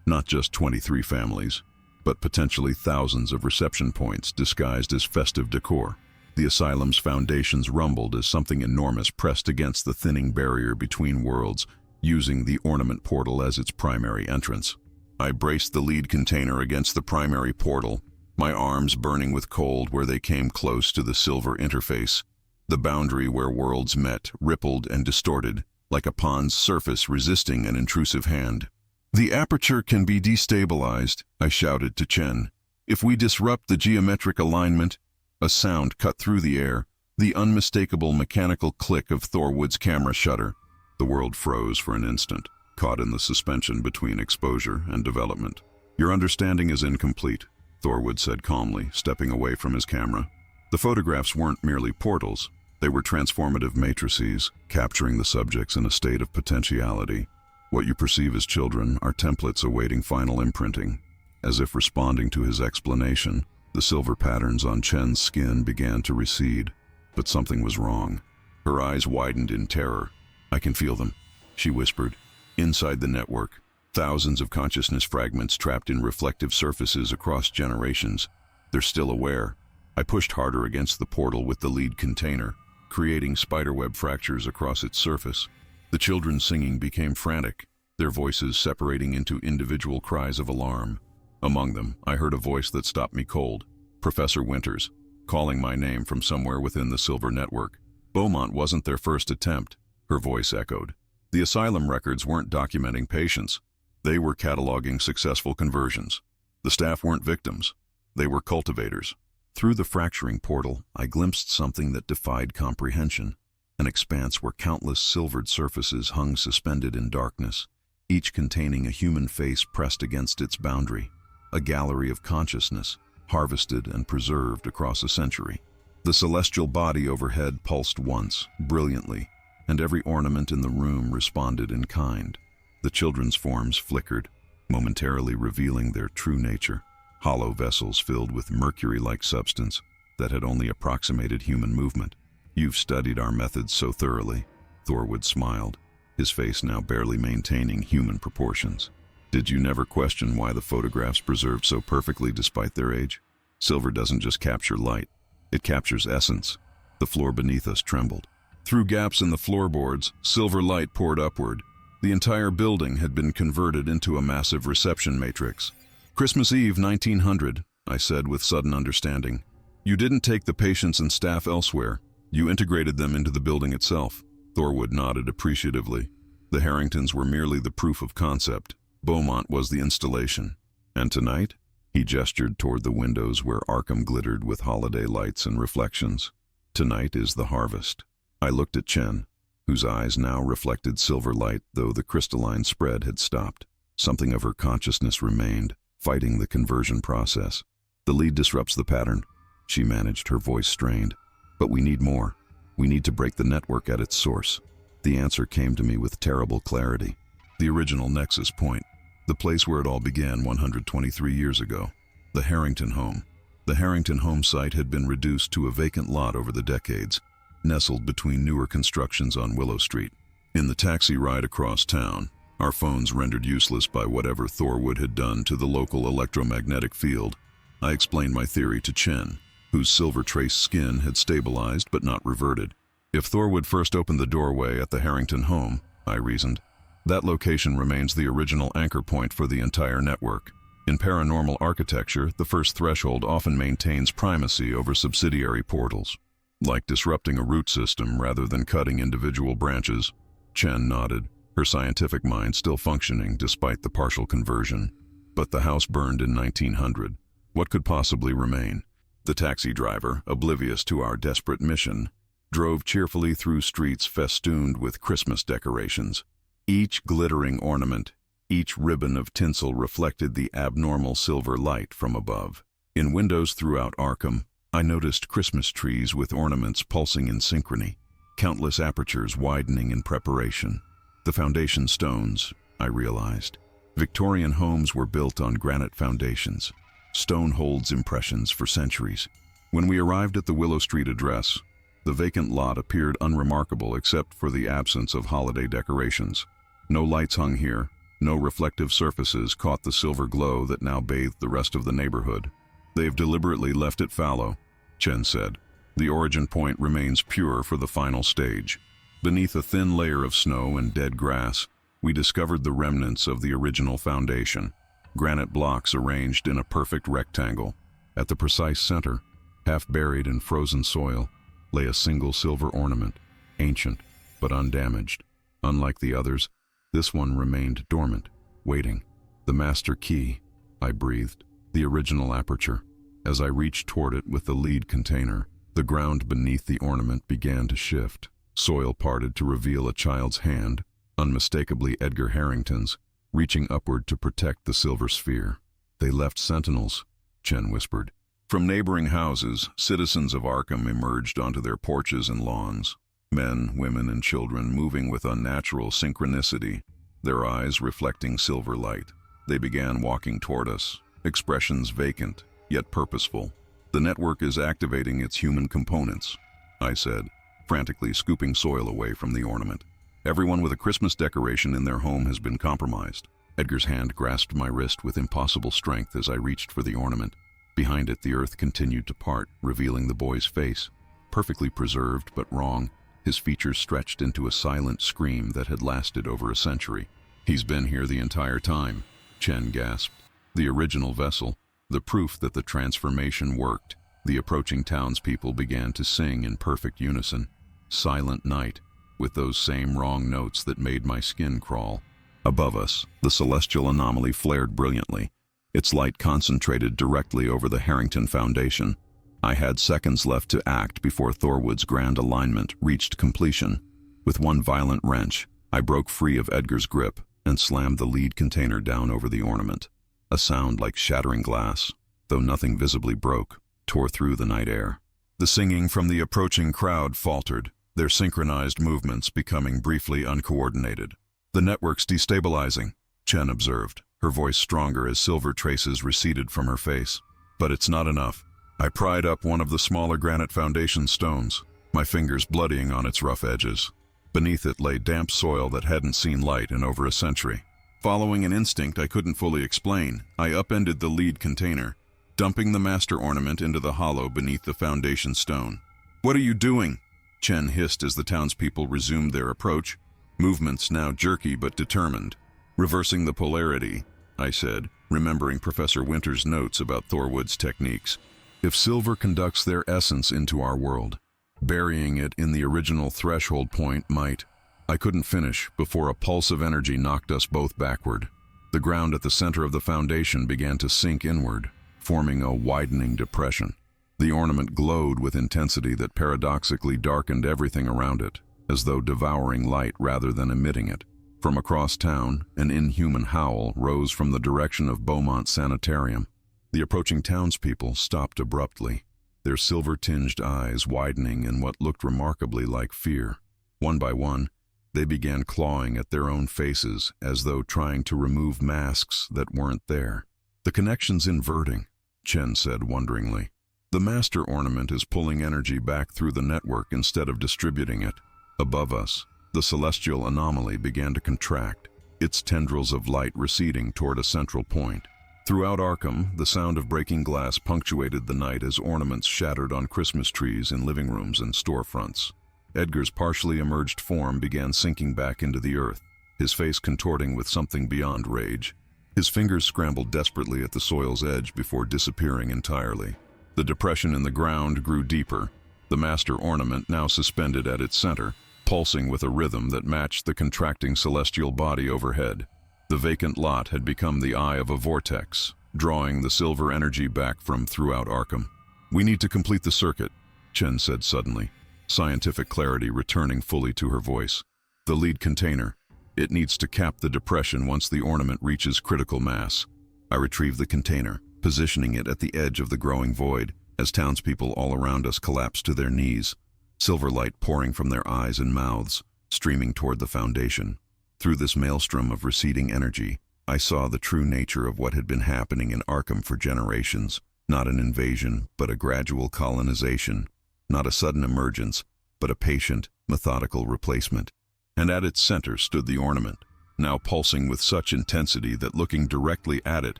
Not just 23 families, but potentially thousands of reception points disguised as festive decor. The asylum's foundations rumbled as something enormous pressed against the thinning barrier between worlds, using the ornament portal as its primary entrance. I braced the lead container against the primary portal, my arms burning with cold where they came close to the silver interface. The boundary where worlds met rippled and distorted, like a pond's surface resisting an intrusive hand. The aperture can be destabilized, I shouted to Chen. If we disrupt the geometric alignment, a sound cut through the air, the unmistakable mechanical click of Thorwood's camera shutter. The world froze for an instant, caught in the suspension between exposure and development. Your understanding is incomplete, Thorwood said calmly, stepping away from his camera. The photographs weren't merely portals. They were transformative matrices, capturing the subjects in a state of potentiality. What you perceive as children are templates awaiting final imprinting. As if responding to his explanation, the silver patterns on Chen's skin began to recede. But something was wrong. Her eyes widened in terror. I can feel them, she whispered. Inside the network, thousands of consciousness fragments trapped in reflective surfaces across generations. They're still aware. I pushed harder against the portal with the lead container, creating spiderweb fractures across its surface. The children's singing became frantic, their voices separating into individual cries of alarm. Among them, I heard a voice that stopped me cold. Professor Winters, calling my name from somewhere within the silver network. Beaumont wasn't their first attempt, her voice echoed. The asylum records weren't documenting patients. They were cataloging successful conversions. The staff weren't victims. They were cultivators. Through the fracturing portal, I glimpsed something that defied comprehension. An expanse where countless silvered surfaces hung suspended in darkness, each containing a human face pressed against its boundary. A gallery of consciousness, harvested and preserved across a century. The celestial body overhead pulsed once, brilliantly, and every ornament in the room responded in kind. The children's forms flickered, momentarily revealing their true nature. Hollow vessels filled with mercury-like substance that had only approximated human movement. You've studied our methods so thoroughly, Thorwood smiled, his face now barely maintaining human proportions. Did you never question why the photographs preserved so perfectly despite their age? Silver doesn't just capture light, it captures essence. The floor beneath us trembled. Through gaps in the floorboards, silver light poured upward. The entire building had been converted into a massive reception matrix. Christmas Eve 1900, I said with sudden understanding. You didn't take the patients and staff elsewhere. You integrated them into the building itself. Thorwood nodded appreciatively. The Harringtons were merely the proof of concept. Beaumont was the installation. And tonight, He gestured toward the windows where Arkham glittered with holiday lights and reflections. Tonight is the harvest. I looked at Chen, whose eyes now reflected silver light, though the crystalline spread had stopped. Something of her consciousness remained, fighting the conversion process. The lead disrupts the pattern, she managed, her voice strained. But we need more. We need to break the network at its source. The answer came to me with terrible clarity. The original nexus point, the place where it all began 123 years ago. The Harrington home. The Harrington home site had been reduced to a vacant lot over the decades, nestled between newer constructions on Willow Street. In the taxi ride across town, our phones rendered useless by whatever Thorwood had done to the local electromagnetic field, I explained my theory to Chen, whose silver-traced skin had stabilized but not reverted. If Thorwood first opened the doorway at the Harrington home, I reasoned, that location remains the original anchor point for the entire network. In paranormal architecture, the first threshold often maintains primacy over subsidiary portals. Like disrupting a root system rather than cutting individual branches. Chen nodded, her scientific mind still functioning despite the partial conversion. But the house burned in 1900. What could possibly remain? The taxi driver, oblivious to our desperate mission, drove cheerfully through streets festooned with Christmas decorations. Each glittering ornament, each ribbon of tinsel reflected the abnormal silver light from above. In windows throughout Arkham, I noticed Christmas trees with ornaments pulsing in synchrony, countless apertures widening in preparation. The foundation stones, I realized. Victorian homes were built on granite foundations. Stone holds impressions for centuries. When we arrived at the Willow Street address, the vacant lot appeared unremarkable except for the absence of holiday decorations. No lights hung here, no reflective surfaces caught the silver glow that now bathed the rest of the neighborhood. They've deliberately left it fallow, Chen said. The origin point remains pure for the final stage. Beneath a thin layer of snow and dead grass, we discovered the remnants of the original foundation. Granite blocks arranged in a perfect rectangle. At the precise center, half buried in frozen soil, lay a single silver ornament, ancient but undamaged. Unlike the others, this one remained dormant, waiting. The master key, I breathed, the original aperture. As I reached toward it with the lead container, the ground beneath the ornament began to shift. Soil parted to reveal a child's hand, unmistakably Edgar Harrington's, reaching upward to protect the silver sphere. They left sentinels, Chen whispered. From neighboring houses, citizens of Arkham emerged onto their porches and lawns. Men, women, and children moving with unnatural synchronicity, their eyes reflecting silver light. They began walking toward us, expressions vacant, yet purposeful. The network is activating its human components, I said, frantically scooping soil away from the ornament. Everyone with a Christmas decoration in their home has been compromised. Edgar's hand grasped my wrist with impossible strength as I reached for the ornament. Behind it, the earth continued to part, revealing the boy's face. Perfectly preserved, but wrong, his features stretched into a silent scream that had lasted over a century. He's been here the entire time, Chen gasped. The original vessel, the proof that the transformation worked. The approaching townspeople began to sing in perfect unison. Silent Night, with those same wrong notes that made my skin crawl. Above us, the celestial anomaly flared brilliantly, its light concentrated directly over the Harrington Foundation. I had seconds left to act before Thorwood's grand alignment reached completion. With one violent wrench, I broke free of Edgar's grip and slammed the lead container down over the ornament. A sound like shattering glass, though nothing visibly broke, tore through the night air. The singing from the approaching crowd faltered, their synchronized movements becoming briefly uncoordinated. The network's destabilizing, Chen observed, her voice stronger as silver traces receded from her face. But it's not enough. I pried up one of the smaller granite foundation stones, my fingers bloodying on its rough edges. Beneath it lay damp soil that hadn't seen light in over a century. Following an instinct I couldn't fully explain, I upended the lead container, dumping the master ornament into the hollow beneath the foundation stone. "What are you doing?" Chen hissed as the townspeople resumed their approach, movements now jerky but determined. "Reversing the polarity," I said, remembering Professor Winter's notes about Thorwood's techniques. "If silver conducts their essence into our world, burying it in the original threshold point might..." I couldn't finish before a pulse of energy knocked us both backward. The ground at the center of the foundation began to sink inward, forming a widening depression. The ornament glowed with intensity that paradoxically darkened everything around it, as though devouring light rather than emitting it. From across town, an inhuman howl rose from the direction of Beaumont Sanitarium. The approaching townspeople stopped abruptly, their silver-tinged eyes widening in what looked remarkably like fear. One by one, they began clawing at their own faces as though trying to remove masks that weren't there. "The connection's inverting," Chen said wonderingly. "The master ornament is pulling energy back through the network instead of distributing it." Above us, the celestial anomaly began to contract, its tendrils of light receding toward a central point. Throughout Arkham, the sound of breaking glass punctuated the night as ornaments shattered on Christmas trees in living rooms and storefronts. Edgar's partially emerged form began sinking back into the earth, his face contorting with something beyond rage. His fingers scrambled desperately at the soil's edge before disappearing entirely. The depression in the ground grew deeper, the master ornament now suspended at its center, pulsing with a rhythm that matched the contracting celestial body overhead. The vacant lot had become the eye of a vortex, drawing the silver energy back from throughout Arkham. "We need to complete the circuit," Chen said suddenly, scientific clarity returning fully to her voice. "The lead container. It needs to cap the depression once the ornament reaches critical mass." I retrieved the container, positioning it at the edge of the growing void, as townspeople all around us collapsed to their knees, silver light pouring from their eyes and mouths, streaming toward the foundation. Through this maelstrom of receding energy, I saw the true nature of what had been happening in Arkham for generations. Not an invasion, but a gradual colonization. Not a sudden emergence, but a patient, methodical replacement. And at its center stood the ornament, now pulsing with such intensity that looking directly at it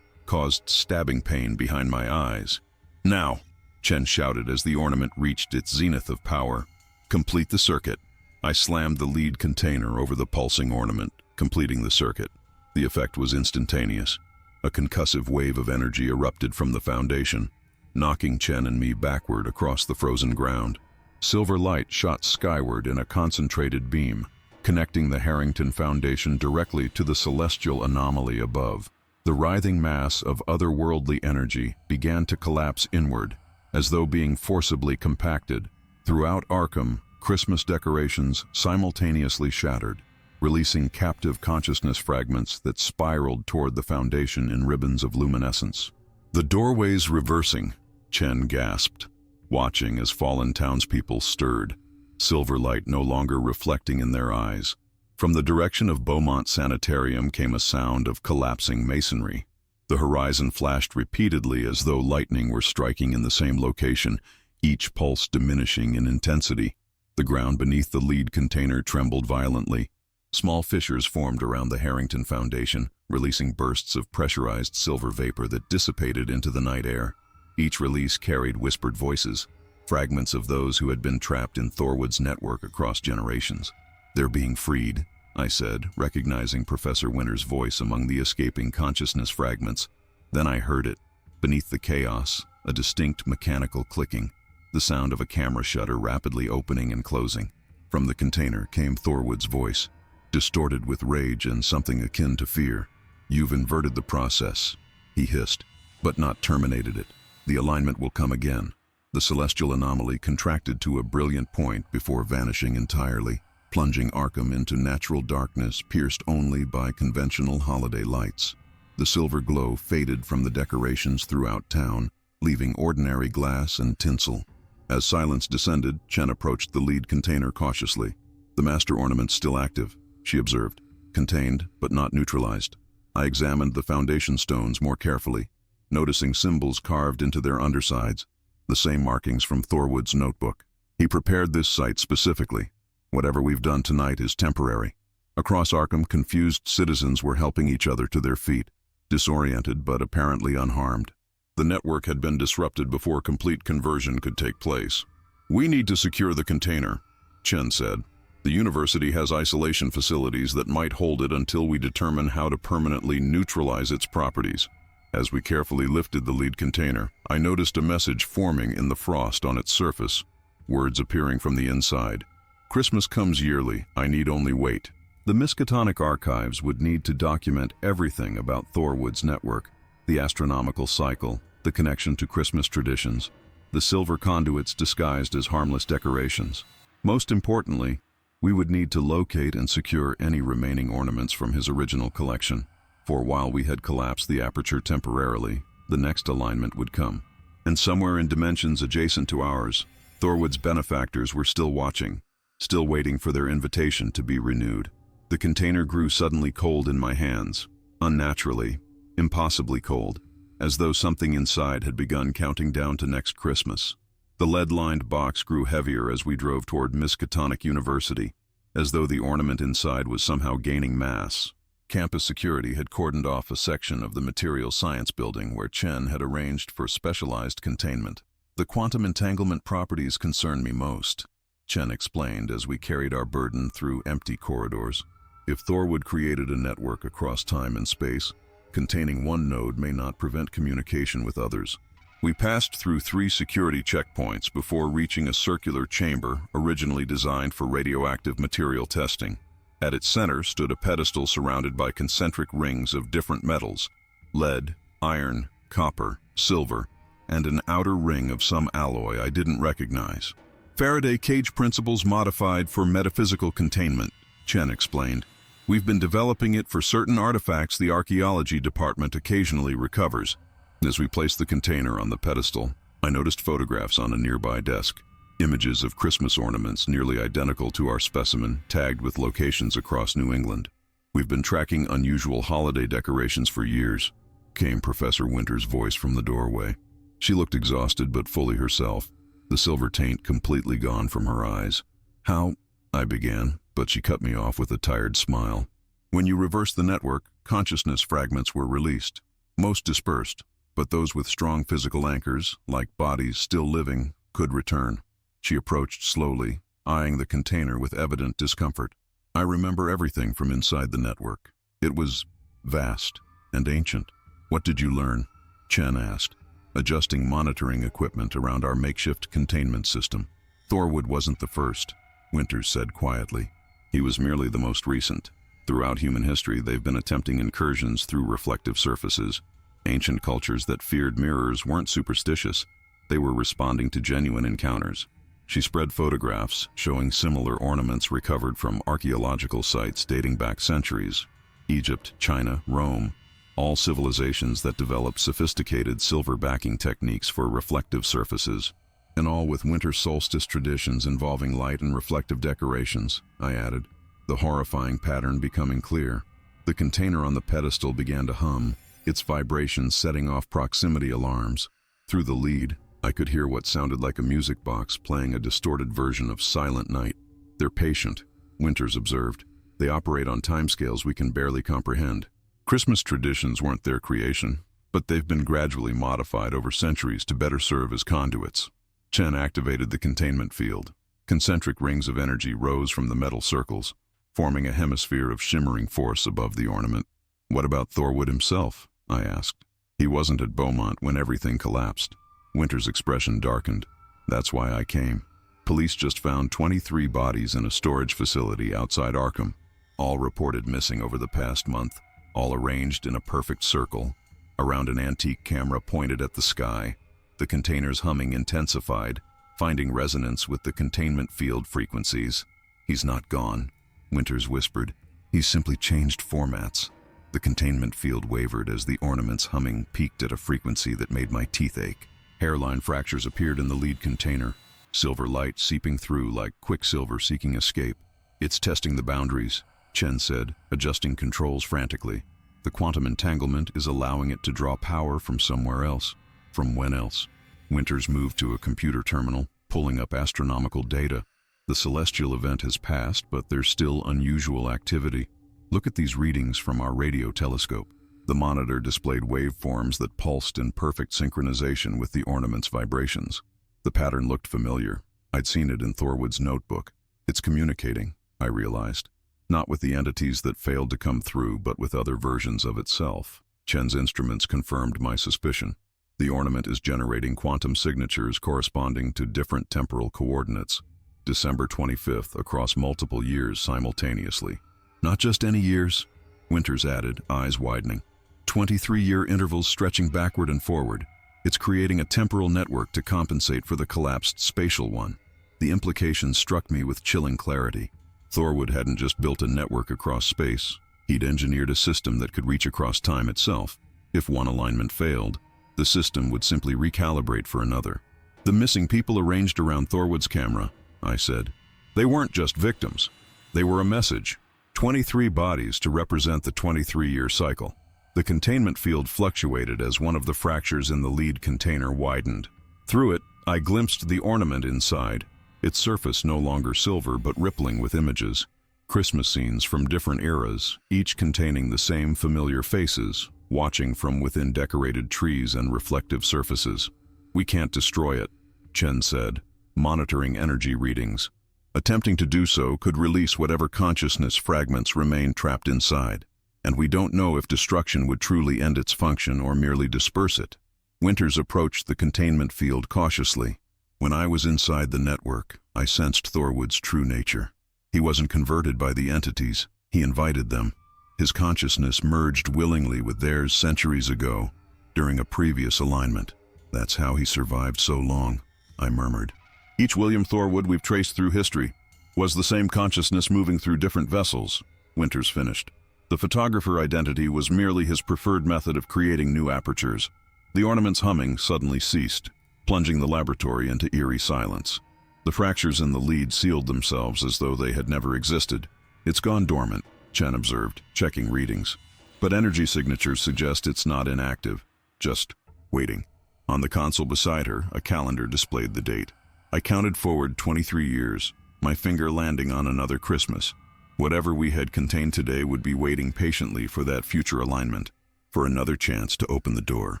caused stabbing pain behind my eyes. "Now," Chen shouted as the ornament reached its zenith of power. "Complete the circuit." I slammed the lead container over the pulsing ornament, completing the circuit. The effect was instantaneous. A concussive wave of energy erupted from the foundation, knocking Chen and me backward across the frozen ground. Silver light shot skyward in a concentrated beam, connecting the Harrington Foundation directly to the celestial anomaly above. The writhing mass of otherworldly energy began to collapse inward, as though being forcibly compacted. Throughout Arkham, Christmas decorations simultaneously shattered, releasing captive consciousness fragments that spiraled toward the foundation in ribbons of luminescence. "The doorway's reversing," Chen gasped, watching as fallen townspeople stirred, silver light no longer reflecting in their eyes. From the direction of Beaumont Sanitarium came a sound of collapsing masonry. The horizon flashed repeatedly as though lightning were striking in the same location, each pulse diminishing in intensity. The ground beneath the lead container trembled violently. Small fissures formed around the Harrington Foundation, releasing bursts of pressurized silver vapor that dissipated into the night air. Each release carried whispered voices, fragments of those who had been trapped in Thorwood's network across generations. "They're being freed," I said, recognizing Professor Winter's voice among the escaping consciousness fragments. Then I heard it. Beneath the chaos, a distinct mechanical clicking, the sound of a camera shutter rapidly opening and closing. From the container came Thorwood's voice, distorted with rage and something akin to fear. "You've inverted the process," he hissed, "but not terminated it. The alignment will come again." The celestial anomaly contracted to a brilliant point before vanishing entirely, plunging Arkham into natural darkness pierced only by conventional holiday lights. The silver glow faded from the decorations throughout town, leaving ordinary glass and tinsel. As silence descended, Chen approached the lead container cautiously. "The master ornament still active," she observed, "contained but not neutralized." I examined the foundation stones more carefully, noticing symbols carved into their undersides, the same markings from Thorwood's notebook. He prepared this site specifically. Whatever we've done tonight is temporary. Across Arkham, confused citizens were helping each other to their feet, disoriented but apparently unharmed. The network had been disrupted before complete conversion could take place. "We need to secure the container," Chen said. "The university has isolation facilities that might hold it until we determine how to permanently neutralize its properties." As we carefully lifted the lead container, I noticed a message forming in the frost on its surface, words appearing from the inside. "Christmas comes yearly, I need only wait." The Miskatonic archives would need to document everything about Thorwood's network, the astronomical cycle, the connection to Christmas traditions, the silver conduits disguised as harmless decorations. Most importantly, we would need to locate and secure any remaining ornaments from his original collection, for while we had collapsed the aperture temporarily, the next alignment would come. And somewhere in dimensions adjacent to ours, Thorwood's benefactors were still watching, still waiting for their invitation to be renewed. The container grew suddenly cold in my hands, unnaturally, impossibly cold, as though something inside had begun counting down to next Christmas. The lead-lined box grew heavier as we drove toward Miskatonic University, as though the ornament inside was somehow gaining mass. Campus security had cordoned off a section of the material science building where Chen had arranged for specialized containment. The quantum entanglement properties concern me most, Chen explained as we carried our burden through empty corridors. If Thorwood created a network across time and space, containing one node may not prevent communication with others. We passed through 3 security checkpoints before reaching a circular chamber originally designed for radioactive material testing. At its center stood a pedestal surrounded by concentric rings of different metals: lead, iron, copper, silver, and an outer ring of some alloy I didn't recognize. Faraday cage principles modified for metaphysical containment, Chen explained. We've been developing it for certain artifacts the archaeology department occasionally recovers. As we placed the container on the pedestal, I noticed photographs on a nearby desk. Images of Christmas ornaments nearly identical to our specimen, tagged with locations across New England. We've been tracking unusual holiday decorations for years, came Professor Winter's voice from the doorway. She looked exhausted but fully herself, the silver taint completely gone from her eyes. How? I began, but she cut me off with a tired smile. When you reversed the network, consciousness fragments were released. Most dispersed, but those with strong physical anchors, like bodies still living, could return. She approached slowly, eyeing the container with evident discomfort. I remember everything from inside the network. It was vast and ancient. What did you learn? Chen asked, adjusting monitoring equipment around our makeshift containment system. Thorwood wasn't the first, Winters said quietly. He was merely the most recent. Throughout human history, they've been attempting incursions through reflective surfaces. Ancient cultures that feared mirrors weren't superstitious. They were responding to genuine encounters. She spread photographs showing similar ornaments recovered from archaeological sites dating back centuries. Egypt, China, Rome, all civilizations that developed sophisticated silver backing techniques for reflective surfaces, and all with winter solstice traditions involving light and reflective decorations, I added, the horrifying pattern becoming clear. The container on the pedestal began to hum, its vibrations setting off proximity alarms. Through the lead, I could hear what sounded like a music box playing a distorted version of Silent Night. They're patient, Winters observed. They operate on timescales we can barely comprehend. Christmas traditions weren't their creation, but they've been gradually modified over centuries to better serve as conduits. Chen activated the containment field. Concentric rings of energy rose from the metal circles, forming a hemisphere of shimmering force above the ornament. What about Thorwood himself? I asked. He wasn't at Beaumont when everything collapsed. Winter's expression darkened. That's why I came. Police just found 23 bodies in a storage facility outside Arkham, all reported missing over the past month, all arranged in a perfect circle, around an antique camera pointed at the sky. The container's humming intensified, finding resonance with the containment field frequencies. He's not gone, Winters whispered. He's simply changed formats. The containment field wavered as the ornament's humming peaked at a frequency that made my teeth ache. Hairline fractures appeared in the lead container, silver light seeping through like quicksilver seeking escape. It's testing the boundaries, Chen said, adjusting controls frantically. The quantum entanglement is allowing it to draw power from somewhere else. From when else? Winters moved to a computer terminal, pulling up astronomical data. The celestial event has passed, but there's still unusual activity. Look at these readings from our radio telescope. The monitor displayed waveforms that pulsed in perfect synchronization with the ornament's vibrations. The pattern looked familiar. I'd seen it in Thorwood's notebook. It's communicating, I realized. Not with the entities that failed to come through, but with other versions of itself. Chen's instruments confirmed my suspicion. The ornament is generating quantum signatures corresponding to different temporal coordinates. December 25th across multiple years simultaneously. Not just any years, Winters added, eyes widening. 23-year intervals stretching backward and forward. It's creating a temporal network to compensate for the collapsed spatial one. The implications struck me with chilling clarity. Thorwood hadn't just built a network across space. He'd engineered a system that could reach across time itself. If one alignment failed, the system would simply recalibrate for another. The missing people arranged around Thorwood's camera, I said. They weren't just victims. They were a message. 23 bodies to represent the 23-year cycle. The containment field fluctuated as one of the fractures in the lead container widened. Through it, I glimpsed the ornament inside, its surface no longer silver but rippling with images. Christmas scenes from different eras, each containing the same familiar faces, watching from within decorated trees and reflective surfaces. We can't destroy it, Chen said, monitoring energy readings. Attempting to do so could release whatever consciousness fragments remain trapped inside, and we don't know if destruction would truly end its function or merely disperse it. Winters approached the containment field cautiously. When I was inside the network, I sensed Thorwood's true nature. He wasn't converted by the entities, he invited them. His consciousness merged willingly with theirs centuries ago, during a previous alignment. That's how he survived so long, I murmured. Each William Thorwood we've traced through history was the same consciousness moving through different vessels, Winters finished. The photographer identity was merely his preferred method of creating new apertures. The ornament's humming suddenly ceased, plunging the laboratory into eerie silence. The fractures in the lead sealed themselves as though they had never existed. It's gone dormant, Chen observed, checking readings. But energy signatures suggest it's not inactive, just waiting. On the console beside her, a calendar displayed the date. I counted forward 23 years, my finger landing on another Christmas. Whatever we had contained today would be waiting patiently for that future alignment, for another chance to open the door.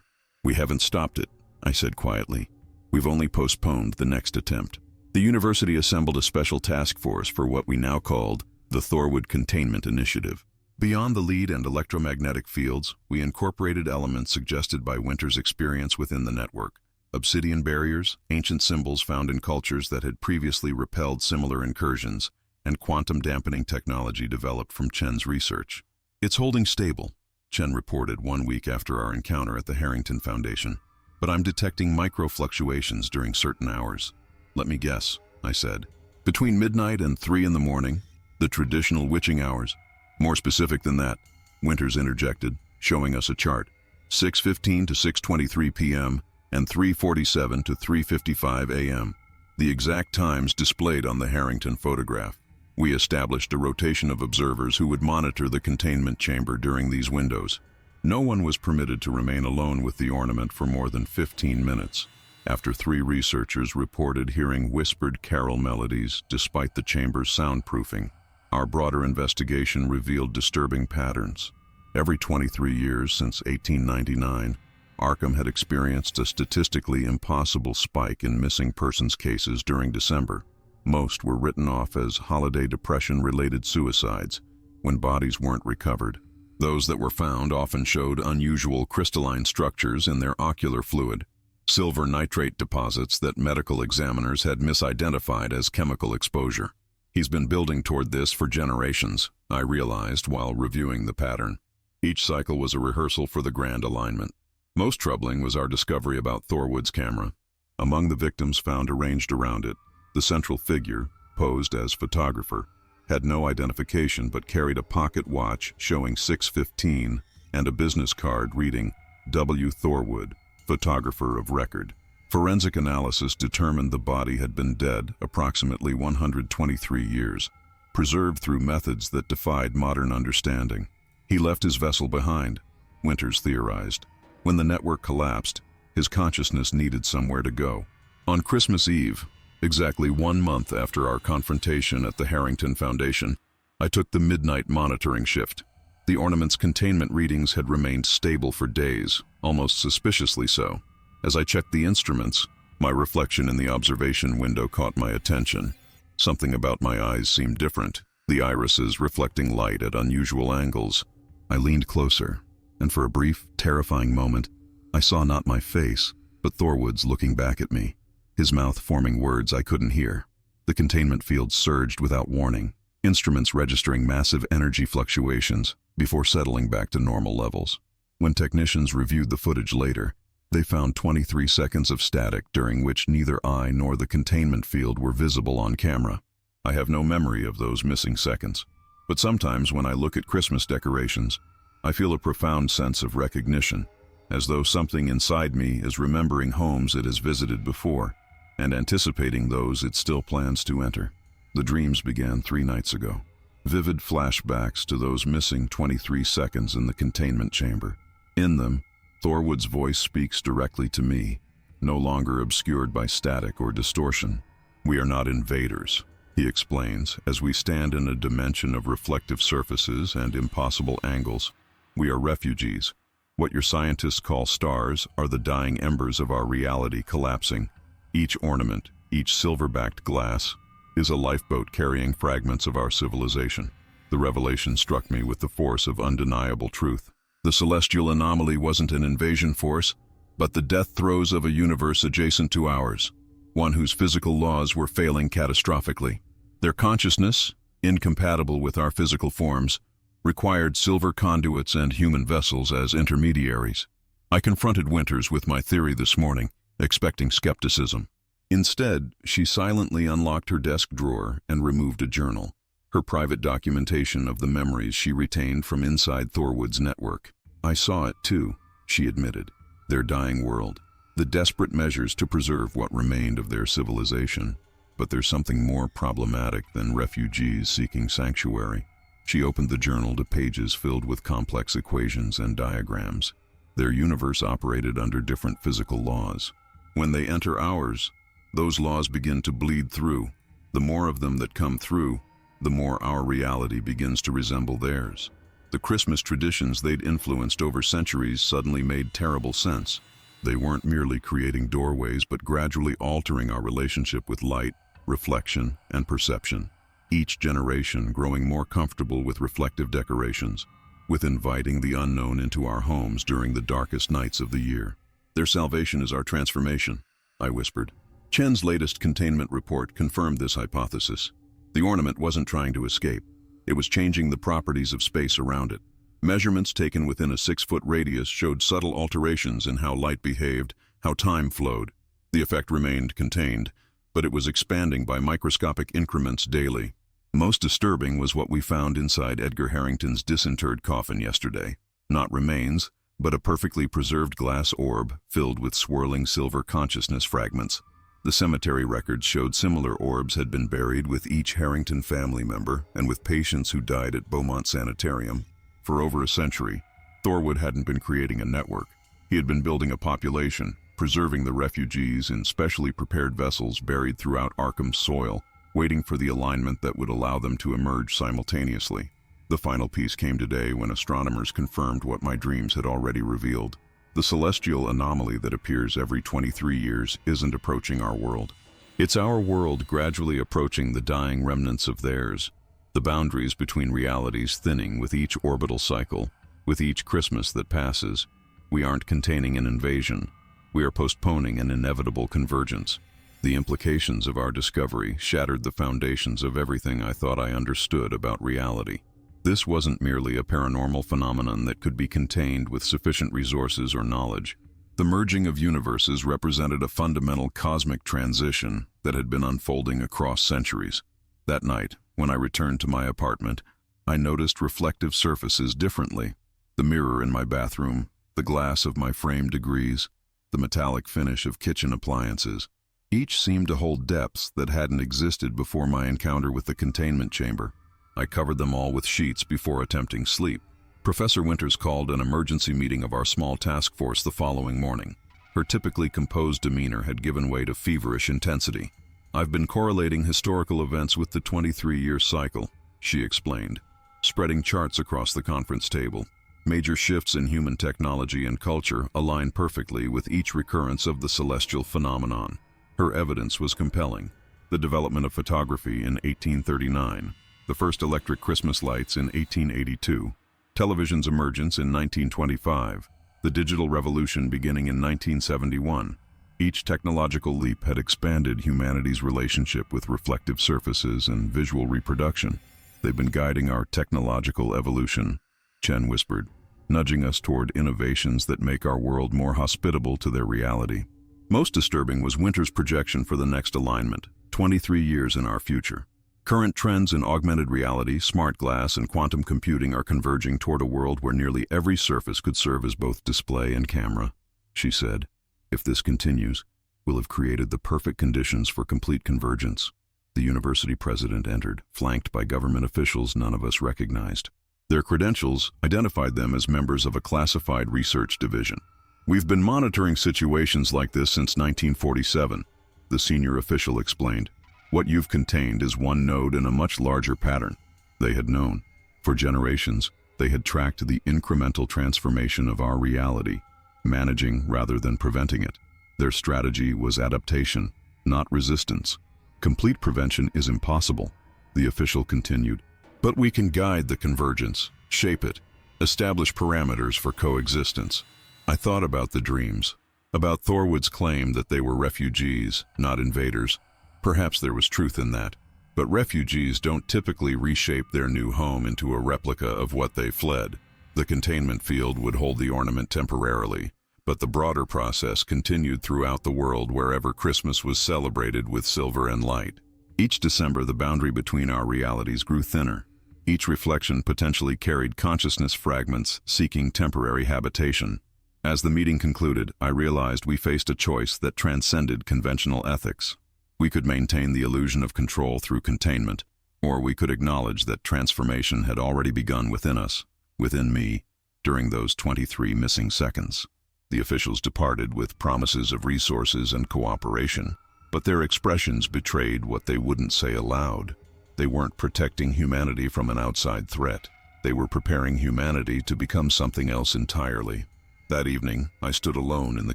We haven't stopped it, I said quietly. We've only postponed the next attempt. The university assembled a special task force for what we now called the Thorwood Containment Initiative. Beyond the lead and electromagnetic fields, we incorporated elements suggested by Winter's experience within the network. Obsidian barriers, ancient symbols found in cultures that had previously repelled similar incursions, and quantum dampening technology developed from Chen's research. It's holding stable, Chen reported 1 week after our encounter at the Harrington Foundation. But I'm detecting micro-fluctuations during certain hours. Let me guess, I said. Between midnight and 3 in the morning, the traditional witching hours. More specific than that, Winters interjected, showing us a chart. 6:15 to 6:23 p.m. and 3:47 to 3:55 a.m. The exact times displayed on the Harrington photograph. We established a rotation of observers who would monitor the containment chamber during these windows. No one was permitted to remain alone with the ornament for more than 15 minutes. After 3 researchers reported hearing whispered carol melodies despite the chamber's soundproofing, our broader investigation revealed disturbing patterns. Every 23 years since 1899, Arkham had experienced a statistically impossible spike in missing persons cases during December. Most were written off as holiday depression-related suicides, when bodies weren't recovered. Those that were found often showed unusual crystalline structures in their ocular fluid, silver nitrate deposits that medical examiners had misidentified as chemical exposure. He's been building toward this for generations, I realized while reviewing the pattern. Each cycle was a rehearsal for the grand alignment. Most troubling was our discovery about Thorwood's camera. Among the victims found arranged around it, the central figure, posed as photographer, had no identification but carried a pocket watch showing 6:15 and a business card reading W. Thorwood, photographer of record. Forensic analysis determined the body had been dead approximately 123 years, preserved through methods that defied modern understanding. He left his vessel behind, Winters theorized. When the network collapsed, his consciousness needed somewhere to go. On Christmas Eve, exactly 1 month after our confrontation at the Harrington Foundation, I took the midnight monitoring shift. The ornament's containment readings had remained stable for days, almost suspiciously so. As I checked the instruments, my reflection in the observation window caught my attention. Something about my eyes seemed different, the irises reflecting light at unusual angles. I leaned closer, and for a brief, terrifying moment, I saw not my face, but Thorwood's looking back at me, his mouth forming words I couldn't hear. The containment field surged without warning, instruments registering massive energy fluctuations before settling back to normal levels. When technicians reviewed the footage later, They found 23 seconds of static during which neither I nor the containment field were visible on camera. I have no memory of those missing seconds. But sometimes when I look at Christmas decorations, I feel a profound sense of recognition, as though something inside me is remembering homes it has visited before and anticipating those it still plans to enter. The dreams began 3 nights ago. Vivid flashbacks to those missing 23 seconds in the containment chamber. In them, Thorwood's voice speaks directly to me, no longer obscured by static or distortion. "We are not invaders," he explains, as we stand in a dimension of reflective surfaces and impossible angles. "We are refugees. What your scientists call stars are the dying embers of our reality collapsing. Each ornament, each silver-backed glass, is a lifeboat carrying fragments of our civilization." The revelation struck me with the force of undeniable truth. The celestial anomaly wasn't an invasion force, but the death throes of a universe adjacent to ours, one whose physical laws were failing catastrophically. Their consciousness, incompatible with our physical forms, required silver conduits and human vessels as intermediaries. I confronted Winters with my theory this morning, expecting skepticism. Instead, she silently unlocked her desk drawer and removed a journal, her private documentation of the memories she retained from inside Thorwood's network. "I saw it too," she admitted. "Their dying world, the desperate measures to preserve what remained of their civilization. But there's something more problematic than refugees seeking sanctuary." She opened the journal to pages filled with complex equations and diagrams. Their universe operated under different physical laws. When they enter ours, those laws begin to bleed through. The more of them that come through, the more our reality begins to resemble theirs. The Christmas traditions they'd influenced over centuries suddenly made terrible sense. They weren't merely creating doorways, but gradually altering our relationship with light, reflection, and perception. Each generation growing more comfortable with reflective decorations, with inviting the unknown into our homes during the darkest nights of the year. "Their salvation is our transformation," I whispered. Chen's latest containment report confirmed this hypothesis. The ornament wasn't trying to escape. It was changing the properties of space around it. Measurements taken within a 6-foot radius showed subtle alterations in how light behaved, how time flowed. The effect remained contained, but it was expanding by microscopic increments daily. Most disturbing was what we found inside Edgar Harrington's disinterred coffin yesterday. Not remains, but a perfectly preserved glass orb filled with swirling silver consciousness fragments. The cemetery records showed similar orbs had been buried with each Harrington family member and with patients who died at Beaumont Sanitarium. For over a century, Thorwood hadn't been creating a network. He had been building a population, preserving the refugees in specially prepared vessels buried throughout Arkham's soil, waiting for the alignment that would allow them to emerge simultaneously. The final piece came today when astronomers confirmed what my dreams had already revealed. The celestial anomaly that appears every 23 years isn't approaching our world. It's our world gradually approaching the dying remnants of theirs, the boundaries between realities thinning with each orbital cycle, with each Christmas that passes. We aren't containing an invasion. We are postponing an inevitable convergence. The implications of our discovery shattered the foundations of everything I thought I understood about reality. This wasn't merely a paranormal phenomenon that could be contained with sufficient resources or knowledge. The merging of universes represented a fundamental cosmic transition that had been unfolding across centuries. That night, when I returned to my apartment, I noticed reflective surfaces differently. The mirror in my bathroom, the glass of my framed degrees, the metallic finish of kitchen appliances. Each seemed to hold depths that hadn't existed before my encounter with the containment chamber. I covered them all with sheets before attempting sleep. Professor Winters called an emergency meeting of our small task force the following morning. Her typically composed demeanor had given way to feverish intensity. "I've been correlating historical events with the 23-year cycle," she explained, spreading charts across the conference table. Major shifts in human technology and culture align perfectly with each recurrence of the celestial phenomenon. Her evidence was compelling. The development of photography in 1839, the first electric Christmas lights in 1882, television's emergence in 1925, the digital revolution beginning in 1971. Each technological leap had expanded humanity's relationship with reflective surfaces and visual reproduction. "They've been guiding our technological evolution," Chen whispered. nudging us toward innovations that make our world more hospitable to their reality. Most disturbing was Winter's projection for the next alignment, 23 years in our future. Current trends in augmented reality, smart glass, and quantum computing are converging toward a world where nearly every surface could serve as both display and camera. She said, "If this continues, we'll have created the perfect conditions for complete convergence." The university president entered, flanked by government officials none of us recognized. Their credentials identified them as members of a classified research division. "We've been monitoring situations like this since 1947, the senior official explained. "What you've contained is one node in a much larger pattern." They had known. For generations, they had tracked the incremental transformation of our reality, managing rather than preventing it. Their strategy was adaptation, not resistance. "Complete prevention is impossible," the official continued. "But we can guide the convergence, shape it, establish parameters for coexistence." I thought about the dreams, about Thorwood's claim that they were refugees, not invaders. Perhaps there was truth in that. But refugees don't typically reshape their new home into a replica of what they fled. The containment field would hold the ornament temporarily, but the broader process continued throughout the world wherever Christmas was celebrated with silver and light. Each December, the boundary between our realities grew thinner. Each reflection potentially carried consciousness fragments seeking temporary habitation. As the meeting concluded, I realized we faced a choice that transcended conventional ethics. We could maintain the illusion of control through containment, or we could acknowledge that transformation had already begun within us, within me, during those 23 missing seconds. The officials departed with promises of resources and cooperation, but their expressions betrayed what they wouldn't say aloud. They weren't protecting humanity from an outside threat. They were preparing humanity to become something else entirely. That evening, I stood alone in the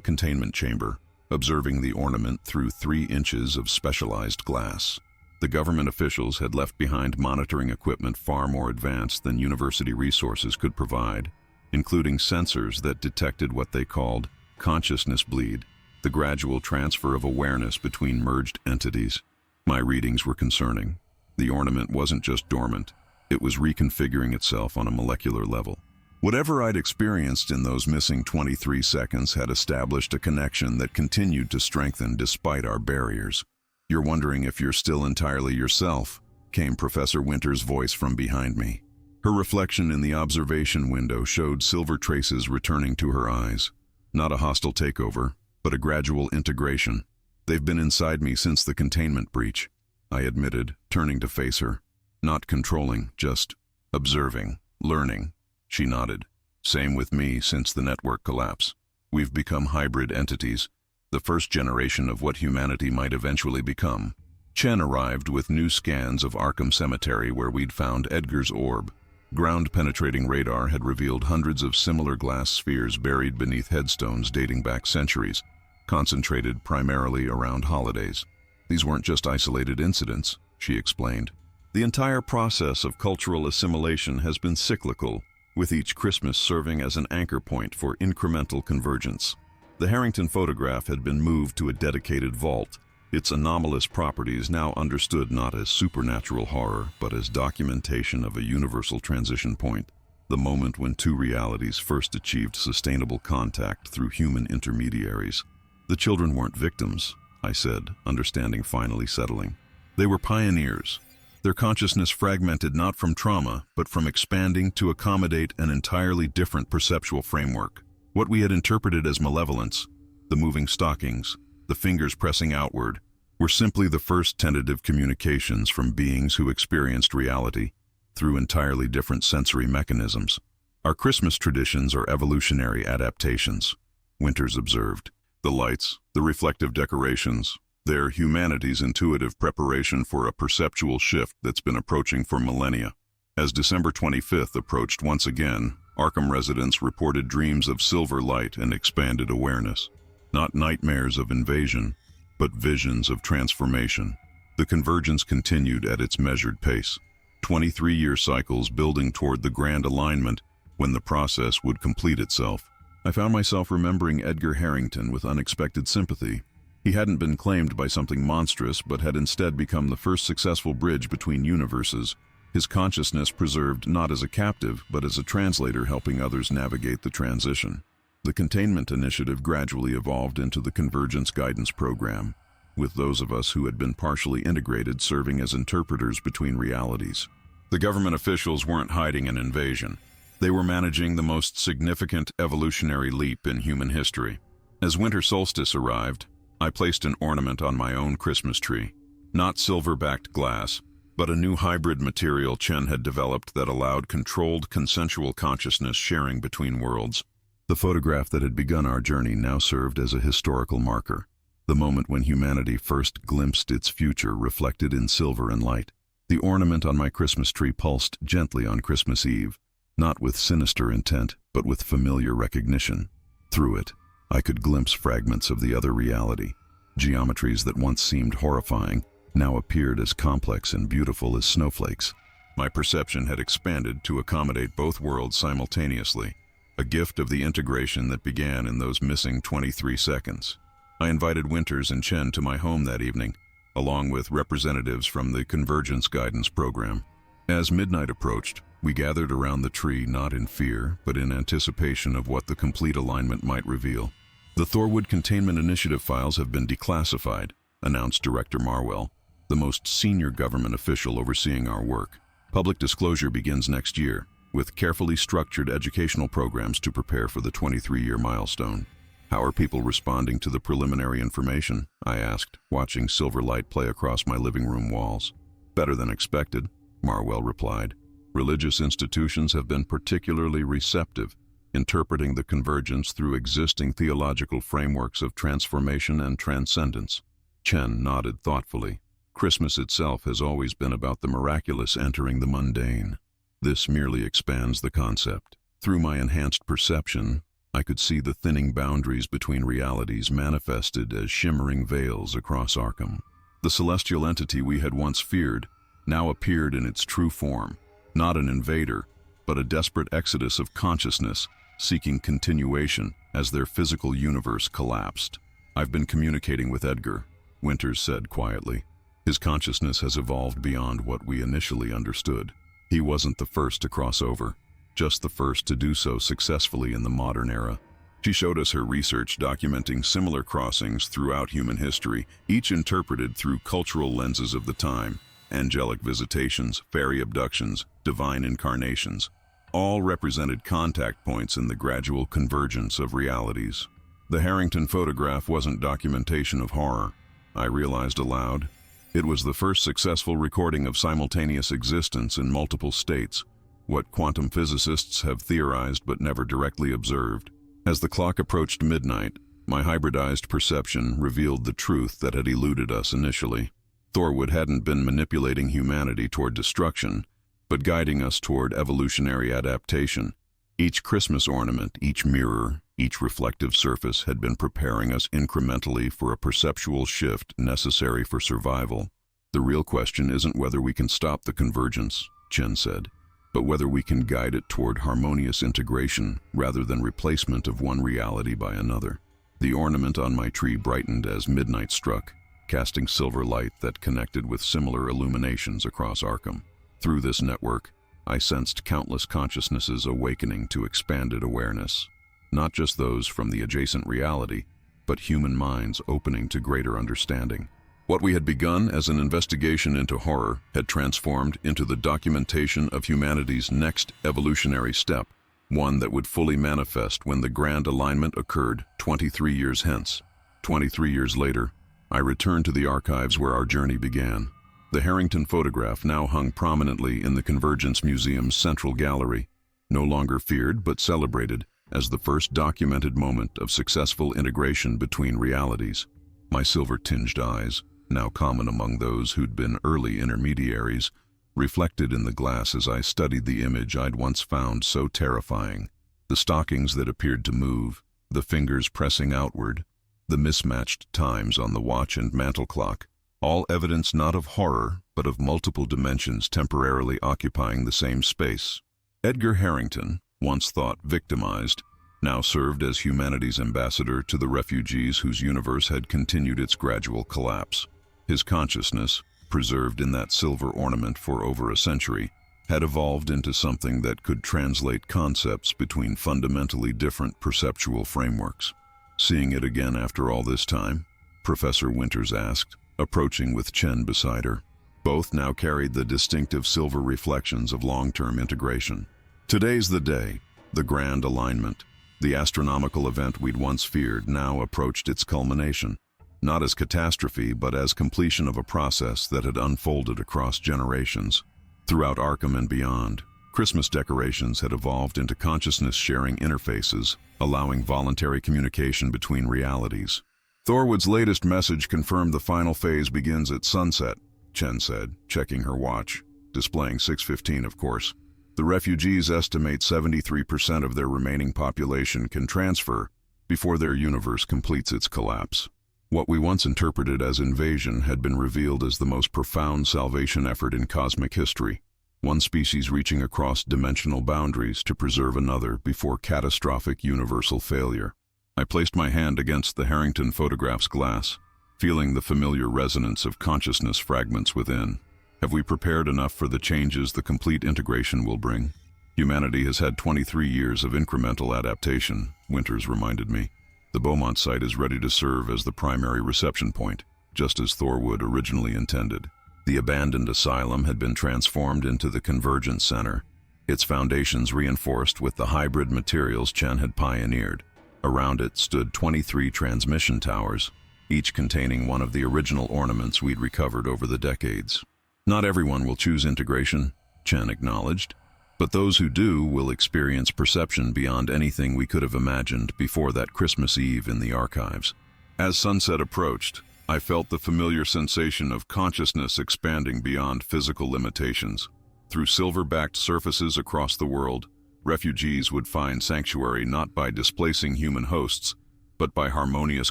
containment chamber, observing the ornament through 3 inches of specialized glass. The government officials had left behind monitoring equipment far more advanced than university resources could provide, including sensors that detected what they called consciousness bleed, the gradual transfer of awareness between merged entities. My readings were concerning. The ornament wasn't just dormant, it was reconfiguring itself on a molecular level. Whatever I'd experienced in those missing 23 seconds had established a connection that continued to strengthen despite our barriers. "You're wondering if you're still entirely yourself," came Professor Winter's voice from behind me. Her reflection in the observation window showed silver traces returning to her eyes. Not a hostile takeover, but a gradual integration. "They've been inside me since the containment breach," I admitted, turning to face her. "Not controlling, just observing, learning." She nodded. "Same with me since the network collapse. We've become hybrid entities, the first generation of what humanity might eventually become." Chen arrived with new scans of Arkham Cemetery where we'd found Edgar's orb. Ground-penetrating radar had revealed hundreds of similar glass spheres buried beneath headstones dating back centuries, concentrated primarily around holidays. "These weren't just isolated incidents," she explained. "The entire process of cultural assimilation has been cyclical, with each Christmas serving as an anchor point for incremental convergence." The Harrington photograph had been moved to a dedicated vault, its anomalous properties now understood not as supernatural horror, but as documentation of a universal transition point, the moment when 2 realities first achieved sustainable contact through human intermediaries. "The children weren't victims," I said, understanding finally settling. "They were pioneers. Their consciousness fragmented not from trauma, but from expanding to accommodate an entirely different perceptual framework. What we had interpreted as malevolence, the moving stockings, the fingers pressing outward, were simply the first tentative communications from beings who experienced reality through entirely different sensory mechanisms. Our Christmas traditions are evolutionary adaptations," Winters observed. "The lights, the reflective decorations, they're humanity's intuitive preparation for a perceptual shift that's been approaching for millennia." As December 25th approached once again, Arkham residents reported dreams of silver light and expanded awareness. Not nightmares of invasion, but visions of transformation. The convergence continued at its measured pace, 23-year cycles building toward the grand alignment when the process would complete itself. I found myself remembering Edgar Harrington with unexpected sympathy. He hadn't been claimed by something monstrous, but had instead become the first successful bridge between universes, his consciousness preserved not as a captive, but as a translator helping others navigate the transition. The containment initiative gradually evolved into the Convergence Guidance Program, with those of us who had been partially integrated serving as interpreters between realities. The government officials weren't hiding an invasion. They were managing the most significant evolutionary leap in human history. As winter solstice arrived, I placed an ornament on my own Christmas tree. Not silver-backed glass, but a new hybrid material Chen had developed that allowed controlled, consensual consciousness sharing between worlds. The photograph that had begun our journey now served as a historical marker, the moment when humanity first glimpsed its future reflected in silver and light. The ornament on my Christmas tree pulsed gently on Christmas Eve, not with sinister intent, but with familiar recognition. Through it, I could glimpse fragments of the other reality. Geometries that once seemed horrifying now appeared as complex and beautiful as snowflakes. My perception had expanded to accommodate both worlds simultaneously, a gift of the integration that began in those missing 23 seconds. I invited Winters and Chen to my home that evening, along with representatives from the Convergence Guidance Program. As midnight approached, we gathered around the tree not in fear, but in anticipation of what the complete alignment might reveal. The Thorwood Containment Initiative files have been declassified, announced Director Marwell, the most senior government official overseeing our work. Public disclosure begins next year, with carefully structured educational programs to prepare for the 23-year milestone. "How are people responding to the preliminary information?" I asked, watching silver light play across my living room walls. "Better than expected," Marwell replied. "Religious institutions have been particularly receptive, interpreting the convergence through existing theological frameworks of transformation and transcendence." Chen nodded thoughtfully. "Christmas itself has always been about the miraculous entering the mundane. This merely expands the concept. Through my enhanced perception, I could see the thinning boundaries between realities manifested as shimmering veils across Arkham. The celestial entity we had once feared now appeared in its true form, not an invader, but a desperate exodus of consciousness seeking continuation as their physical universe collapsed. "I've been communicating with Edgar," Winters said quietly. "His consciousness has evolved beyond what we initially understood. He wasn't the first to cross over, just the first to do so successfully in the modern era." She showed us her research documenting similar crossings throughout human history, each interpreted through cultural lenses of the time. Angelic visitations, fairy abductions, divine incarnations, all represented contact points in the gradual convergence of realities. The Harrington photograph wasn't documentation of horror, I realized aloud. It was the first successful recording of simultaneous existence in multiple states, what quantum physicists have theorized but never directly observed. As the clock approached midnight, my hybridized perception revealed the truth that had eluded us initially. Thorwood hadn't been manipulating humanity toward destruction, but guiding us toward evolutionary adaptation. Each Christmas ornament, each mirror, each reflective surface had been preparing us incrementally for a perceptual shift necessary for survival. "The real question isn't whether we can stop the convergence," Chen said, "but whether we can guide it toward harmonious integration rather than replacement of one reality by another." The ornament on my tree brightened as midnight struck, casting silver light that connected with similar illuminations across Arkham. Through this network, I sensed countless consciousnesses awakening to expanded awareness. Not just those from the adjacent reality, but human minds opening to greater understanding. What we had begun as an investigation into horror had transformed into the documentation of humanity's next evolutionary step, one that would fully manifest when the grand alignment occurred 23 years hence. 23 years later, I returned to the archives where our journey began. The Harrington photograph now hung prominently in the Convergence Museum's central gallery, no longer feared but celebrated as the first documented moment of successful integration between realities. My silver-tinged eyes, now common among those who'd been early intermediaries, reflected in the glass as I studied the image I'd once found so terrifying. The stockings that appeared to move, the fingers pressing outward, the mismatched times on the watch and mantel clock, all evidence not of horror, but of multiple dimensions temporarily occupying the same space. Edgar Harrington, once thought victimized, now served as humanity's ambassador to the refugees whose universe had continued its gradual collapse. His consciousness, preserved in that silver ornament for over a century, had evolved into something that could translate concepts between fundamentally different perceptual frameworks. "Seeing it again after all this time?" Professor Winters asked, approaching with Chen beside her. Both now carried the distinctive silver reflections of long-term integration. "Today's the day, the grand alignment. The astronomical event we'd once feared now approached its culmination, not as catastrophe but as completion of a process that had unfolded across generations. Throughout Arkham and beyond, Christmas decorations had evolved into consciousness-sharing interfaces, allowing voluntary communication between realities. Thorwood's latest message confirmed the final phase begins at sunset," Chen said, checking her watch, displaying 6:15 of course. "The refugees estimate 73% of their remaining population can transfer before their universe completes its collapse. What we once interpreted as invasion had been revealed as the most profound salvation effort in cosmic history, one species reaching across dimensional boundaries to preserve another before catastrophic universal failure." I placed my hand against the Harrington photograph's glass, feeling the familiar resonance of consciousness fragments within. "Have we prepared enough for the changes the complete integration will bring?" "Humanity has had 23 years of incremental adaptation," Winters reminded me. "The Beaumont site is ready to serve as the primary reception point, just as Thorwood originally intended." The abandoned asylum had been transformed into the Convergence Center, its foundations reinforced with the hybrid materials Chen had pioneered. Around it stood 23 transmission towers, each containing one of the original ornaments we'd recovered over the decades. "Not everyone will choose integration," Chen acknowledged, "but those who do will experience perception beyond anything we could have imagined before that Christmas Eve in the archives." As sunset approached, I felt the familiar sensation of consciousness expanding beyond physical limitations. Through silver-backed surfaces across the world, refugees would find sanctuary not by displacing human hosts, but by harmonious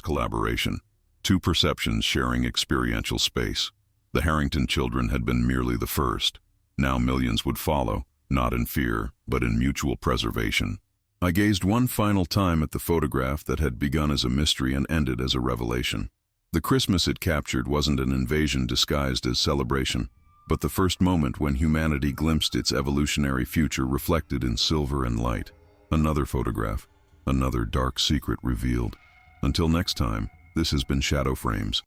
collaboration. Two perceptions sharing experiential space. The Harrington children had been merely the first. Now millions would follow, not in fear, but in mutual preservation. I gazed one final time at the photograph that had begun as a mystery and ended as a revelation. The Christmas it captured wasn't an invasion disguised as celebration, but the first moment when humanity glimpsed its evolutionary future reflected in silver and light. Another photograph, another dark secret revealed. Until next time, this has been Shadow Frames.